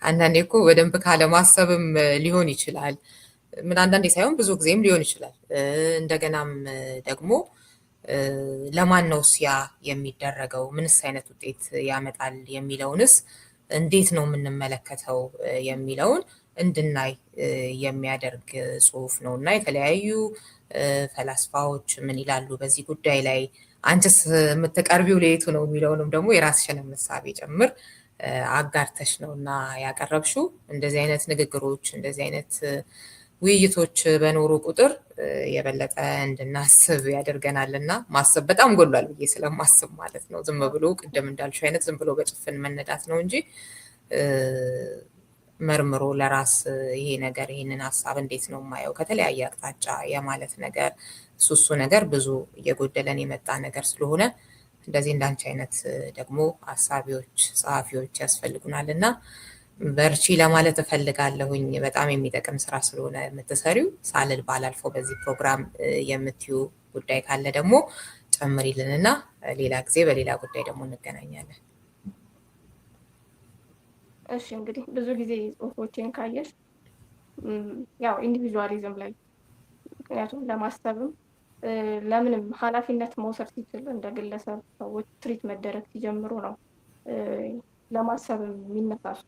አንዳንዴ እኮ በደንብ ካለማሰብም ሊሆን ይችላል። ምን አንዳንዴ ሳይሆን ብዙ ጊዜም ሊሆን ይችላል። እንደገናም ደግሞ ለማን ነው ያ የሚደረገው? ምንስ አይነት ውጤት ያመጣል የሚለውንስ እንዴት ነው የምንመለከተው የሚለውን እንድናይ የሚያደርግ ጽሁፍ ነው እና የተለያዩ ፈላስፋዎች ምን ይላሉ በዚህ ጉዳይ ላይ፣ አንቺስ የምትቀርቢው ለየቱ ነው የሚለውንም ደግሞ የራስሽን ምሳቤ ጭምር አጋርተሽ ነው እና ያቀረብሽው። እንደዚህ አይነት ንግግሮች እንደዚህ አይነት ውይይቶች በኖሩ ቁጥር የበለጠ እንድናስብ ያደርገናል እና ማሰብ በጣም ጎሏል ብዬ ስለማስብ ማለት ነው። ዝም ብሎ ቅድም እንዳልሽው አይነት ዝም ብሎ በጭፍን መነዳት ነው እንጂ መርምሮ ለራስ ይሄ ነገር ይሄንን ሀሳብ እንዴት ነው የማየው ከተለያየ አቅጣጫ የማለት ነገር እሱ ነገር ብዙ እየጎደለን የመጣ ነገር ስለሆነ እንደዚህ እንዳንቺ አይነት ደግሞ አሳቢዎች ጸሐፊዎች ያስፈልጉናል እና በርቺ ለማለት እፈልጋለሁኝ። በጣም የሚጠቅም ስራ ስለሆነ የምትሰሪው ሳልል ባላልፈው በዚህ ፕሮግራም የምትዩ ጉዳይ ካለ ደግሞ ጨምሪልንና ሌላ ጊዜ በሌላ ጉዳይ ደግሞ እንገናኛለን። እሺ እንግዲህ ብዙ ጊዜ ጽሁፎቼን ካየሽ ያው ኢንዲቪጁዋሊዝም ላይ ምክንያቱም ለማሰብም ለምንም ኃላፊነት መውሰድ ሲችል እንደ ግለሰብ ሰዎች ትሪት መደረግ ሲጀምሩ ነው ለማሰብ የሚነሳሱ።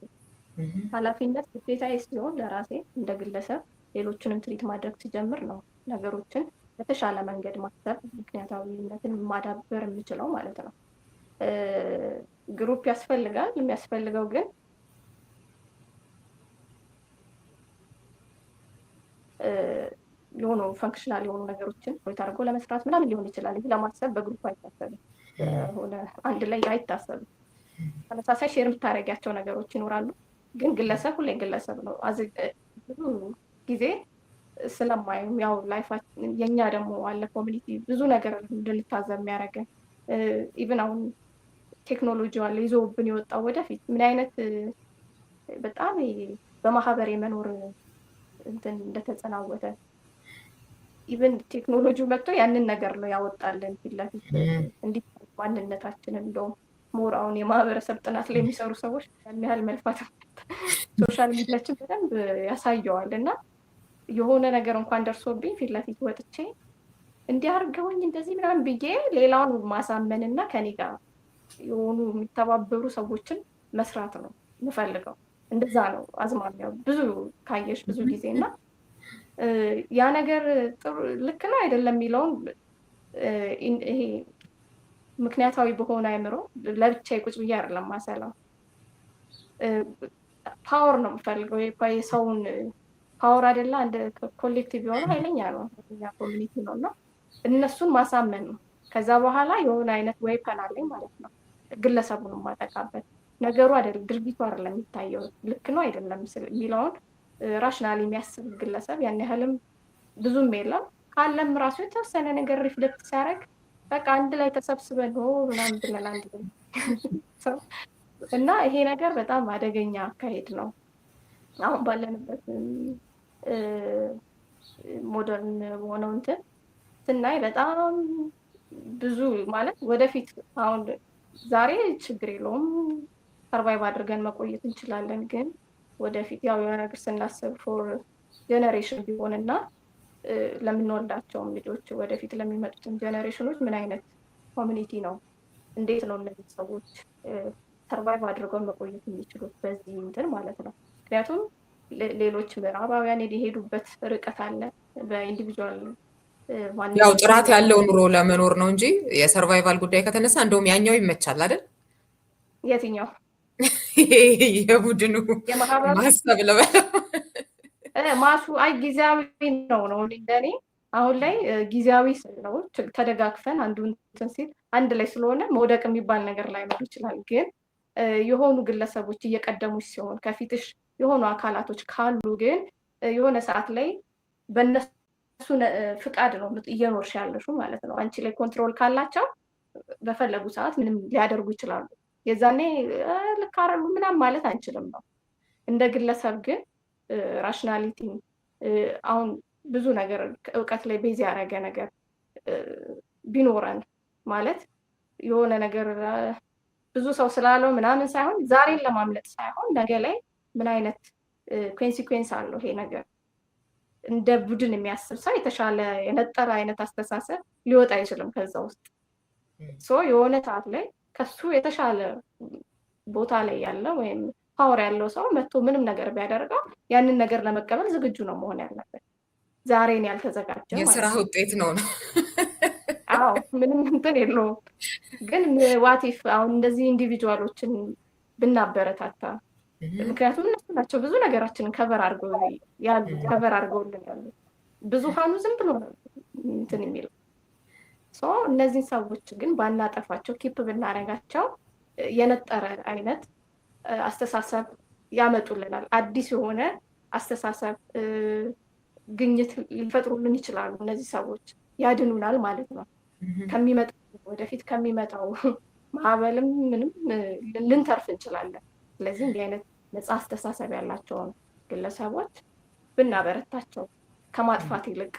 ኃላፊነት ግዴታዬ ሲሆን ለራሴ እንደ ግለሰብ ሌሎችንም ትሪት ማድረግ ሲጀምር ነው ነገሮችን በተሻለ መንገድ ማሰብ ምክንያታዊነትን ማዳበር የምችለው ማለት ነው። ግሩፕ ያስፈልጋል። የሚያስፈልገው ግን የሆኑ ፈንክሽናል የሆኑ ነገሮችን ፕሮጀክት አድርጎ ለመስራት ምናምን ሊሆን ይችላል። ለማሰብ በግሩፕ አይታሰብም፣ ሆነ አንድ ላይ አይታሰብም። ተመሳሳይ ሼር የምታደርጊያቸው ነገሮች ይኖራሉ። ግን ግለሰብ ሁሌ ግለሰብ ነው። ብዙ ጊዜ ስለማየም ያው ላይፋችን የኛ ደግሞ አለ ኮሚኒቲ ብዙ ነገር እንድንታዘብ የሚያደርገን ኢቭን አሁን ቴክኖሎጂ አለ ይዞብን የወጣው ወደፊት ምን አይነት በጣም በማህበር የመኖር እንትን እንደተጸናወተ ኢቭን ቴክኖሎጂው መጥቶ ያንን ነገር ነው ያወጣልን ፊት ለፊት እንዲህ ማንነታችን እንደውም ሞር አሁን የማህበረሰብ ጥናት ላይ የሚሰሩ ሰዎች ያን ያህል መልፋት ሶሻል ሚዲያችን በደንብ ያሳየዋል። እና የሆነ ነገር እንኳን ደርሶብኝ ፊት ለፊት ወጥቼ እንዲህ አድርገውኝ እንደዚህ ምናምን ብዬ ሌላውን ማሳመንና ከኔ ጋር የሆኑ የሚተባበሩ ሰዎችን መስራት ነው የምፈልገው። እንደዛ ነው አዝማሚያው ብዙ ካየሽ ብዙ ጊዜ እና ያ ነገር ጥሩ ልክ ነው አይደለም የሚለውን ይሄ ምክንያታዊ በሆነ አይምሮ ለብቻዬ ቁጭ ብዬ አይደለም ማሰላው። ፓወር ነው የምፈልገው። የሰውን ፓወር አይደለ አንድ ኮሌክቲቭ የሆነ ኃይለኛ ነው ያ ኮሚኒቲ ነው እና እነሱን ማሳመን ነው። ከዛ በኋላ የሆነ አይነት ዌፐን አለኝ ማለት ነው ግለሰቡን ማጠቃበት ነገሩ አይደለም ድርጊቱ አይደለም የሚታየው ልክ ነው አይደለም የሚለውን ራሽናሊ የሚያስብ ግለሰብ ያን ያህልም ብዙም የለም። ካለም ራሱ የተወሰነ ነገር ሪፍሌክት ሲያደርግ በቃ አንድ ላይ ተሰብስበን ነው ምናምን ብለን አንድ ላይ እና ይሄ ነገር በጣም አደገኛ አካሄድ ነው። አሁን ባለንበት ሞደርን በሆነው እንትን ስናይ በጣም ብዙ ማለት ወደፊት አሁን ዛሬ ችግር የለውም ሰርቫይቭ አድርገን መቆየት እንችላለን። ግን ወደፊት ያው የሆነ ነገር ስናስብ ፎር ጀነሬሽን ቢሆንና ለምንወልዳቸውም ልጆች ወደፊት ለሚመጡትን ጀነሬሽኖች ምን አይነት ኮሚኒቲ ነው እንዴት ነው እነዚህ ሰዎች ሰርቫይቭ አድርገው መቆየት የሚችሉት በዚህ እንትን ማለት ነው። ምክንያቱም ሌሎች ምዕራባውያን የሄዱበት ርቀት አለ በኢንዲቪጁዋል ያው ጥራት ያለው ኑሮ ለመኖር ነው እንጂ የሰርቫይቫል ጉዳይ ከተነሳ እንደውም ያኛው ይመቻል አይደል? የትኛው የቡድኑ ማሰብ ለበለው ማሱ አይ ጊዜያዊ ነው እንደኔ አሁን ላይ ጊዜያዊ ነው። ተደጋግፈን አንዱ እንትን ሲል አንድ ላይ ስለሆነ መውደቅ የሚባል ነገር ላይኖር ይችላል። ግን የሆኑ ግለሰቦች እየቀደሙሽ ሲሆን ከፊትሽ የሆኑ አካላቶች ካሉ ግን የሆነ ሰዓት ላይ በእነሱ ፍቃድ ነው እየኖርሽ ያለሹ ማለት ነው። አንቺ ላይ ኮንትሮል ካላቸው በፈለጉ ሰዓት ምንም ሊያደርጉ ይችላሉ። የዛኔ ልክ አይደሉም ምናምን ማለት አንችልም ነው። እንደ ግለሰብ ግን ራሽናሊቲ አሁን ብዙ ነገር እውቀት ላይ ቤዝ ያደረገ ነገር ቢኖረን ማለት የሆነ ነገር ብዙ ሰው ስላለው ምናምን ሳይሆን ዛሬን ለማምለጥ ሳይሆን ነገ ላይ ምን አይነት ኮንሲኩዌንስ አለው ይሄ ነገር እንደ ቡድን የሚያስብ ሰው የተሻለ የነጠረ አይነት አስተሳሰብ ሊወጣ አይችልም ከዛ ውስጥ የሆነ ሰዓት ላይ ከሱ የተሻለ ቦታ ላይ ያለ ወይም ፓወር ያለው ሰው መጥቶ ምንም ነገር ቢያደርገው ያንን ነገር ለመቀበል ዝግጁ ነው መሆን ያለበት። ዛሬን ያልተዘጋጀ የስራ ውጤት ነው። አዎ ምንም እንትን የለውም። ግን ዋቲፍ አሁን እንደዚህ ኢንዲቪጁዋሎችን ብናበረታታ ምክንያቱም እነሱ ናቸው ብዙ ነገራችንን ከቨር አድርገውልን ያሉ ብዙሃኑ ዝም ብሎ ነው እንትን የሚለው እነዚህን ሰዎች ግን ባናጠፋቸው ኪፕ ብናረጋቸው የነጠረ አይነት አስተሳሰብ ያመጡልናል። አዲስ የሆነ አስተሳሰብ ግኝት ሊፈጥሩልን ይችላሉ። እነዚህ ሰዎች ያድኑናል ማለት ነው። ወደፊት ከሚመጣው ማዕበልም ምንም ልንተርፍ እንችላለን። ስለዚህ እንዲህ አይነት ነፃ አስተሳሰብ ያላቸውን ግለሰቦች ብናበረታቸው ከማጥፋት ይልቅ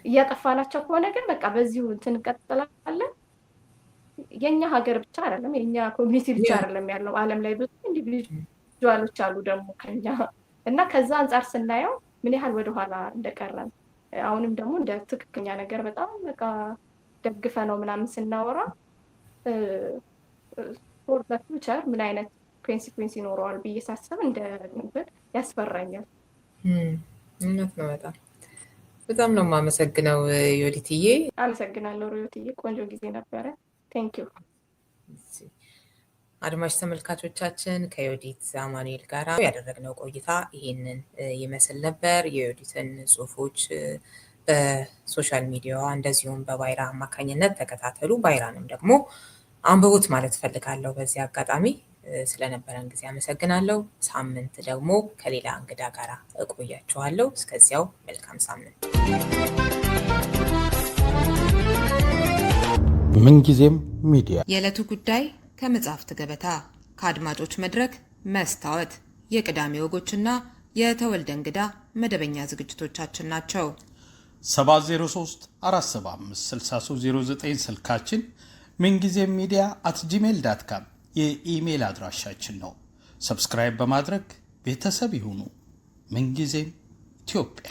እያጠፋናቸው ከሆነ ግን በቃ በዚሁ እንትን እንቀጥላለን። የኛ ሀገር ብቻ አይደለም የኛ ኮሚኒቲ ብቻ አይደለም ያለው ዓለም ላይ ብዙ ኢንዲቪጁዋሎች አሉ ደግሞ ከኛ እና ከዛ አንጻር ስናየው ምን ያህል ወደኋላ እንደቀረን አሁንም ደግሞ እንደ ትክክለኛ ነገር በጣም በቃ ደግፈ ነው ምናምን ስናወራ ፎር ዘ ፊውቸር ምን አይነት ኮንሲኩዌንስ ይኖረዋል ብዬ ሳስብ እንደ እንትን ያስፈራኛል። እውነት ነው። በጣም ነው የማመሰግነው ዮዲትዬ። አመሰግናለሁ ሮዮትዬ፣ ቆንጆ ጊዜ ነበረ። ቴንክ ዩ። አድማጭ ተመልካቾቻችን ከዮዲት አማኑኤል ጋር ያደረግነው ቆይታ ይሄንን ይመስል ነበር። የዮዲትን ጽሁፎች በሶሻል ሚዲያዋ እንደዚሁም በባይራ አማካኝነት ተከታተሉ። ባይራንም ደግሞ አንብቡት ማለት ፈልጋለሁ በዚህ አጋጣሚ። ስለነበረን ጊዜ አመሰግናለሁ። ሳምንት ደግሞ ከሌላ እንግዳ ጋር እቆያችኋለሁ። እስከዚያው መልካም ሳምንት። ምንጊዜም ሚዲያ የዕለቱ ጉዳይ ከመጽሐፍት ገበታ፣ ከአድማጮች መድረክ መስታወት፣ የቅዳሜ ወጎችና የተወልደ እንግዳ መደበኛ ዝግጅቶቻችን ናቸው። 703 475 6309 ስልካችን፣ ምንጊዜም ሚዲያ @gmail.com የኢሜል አድራሻችን ነው። ሰብስክራይብ በማድረግ ቤተሰብ ይሁኑ። ምንጊዜም ኢትዮጵያ።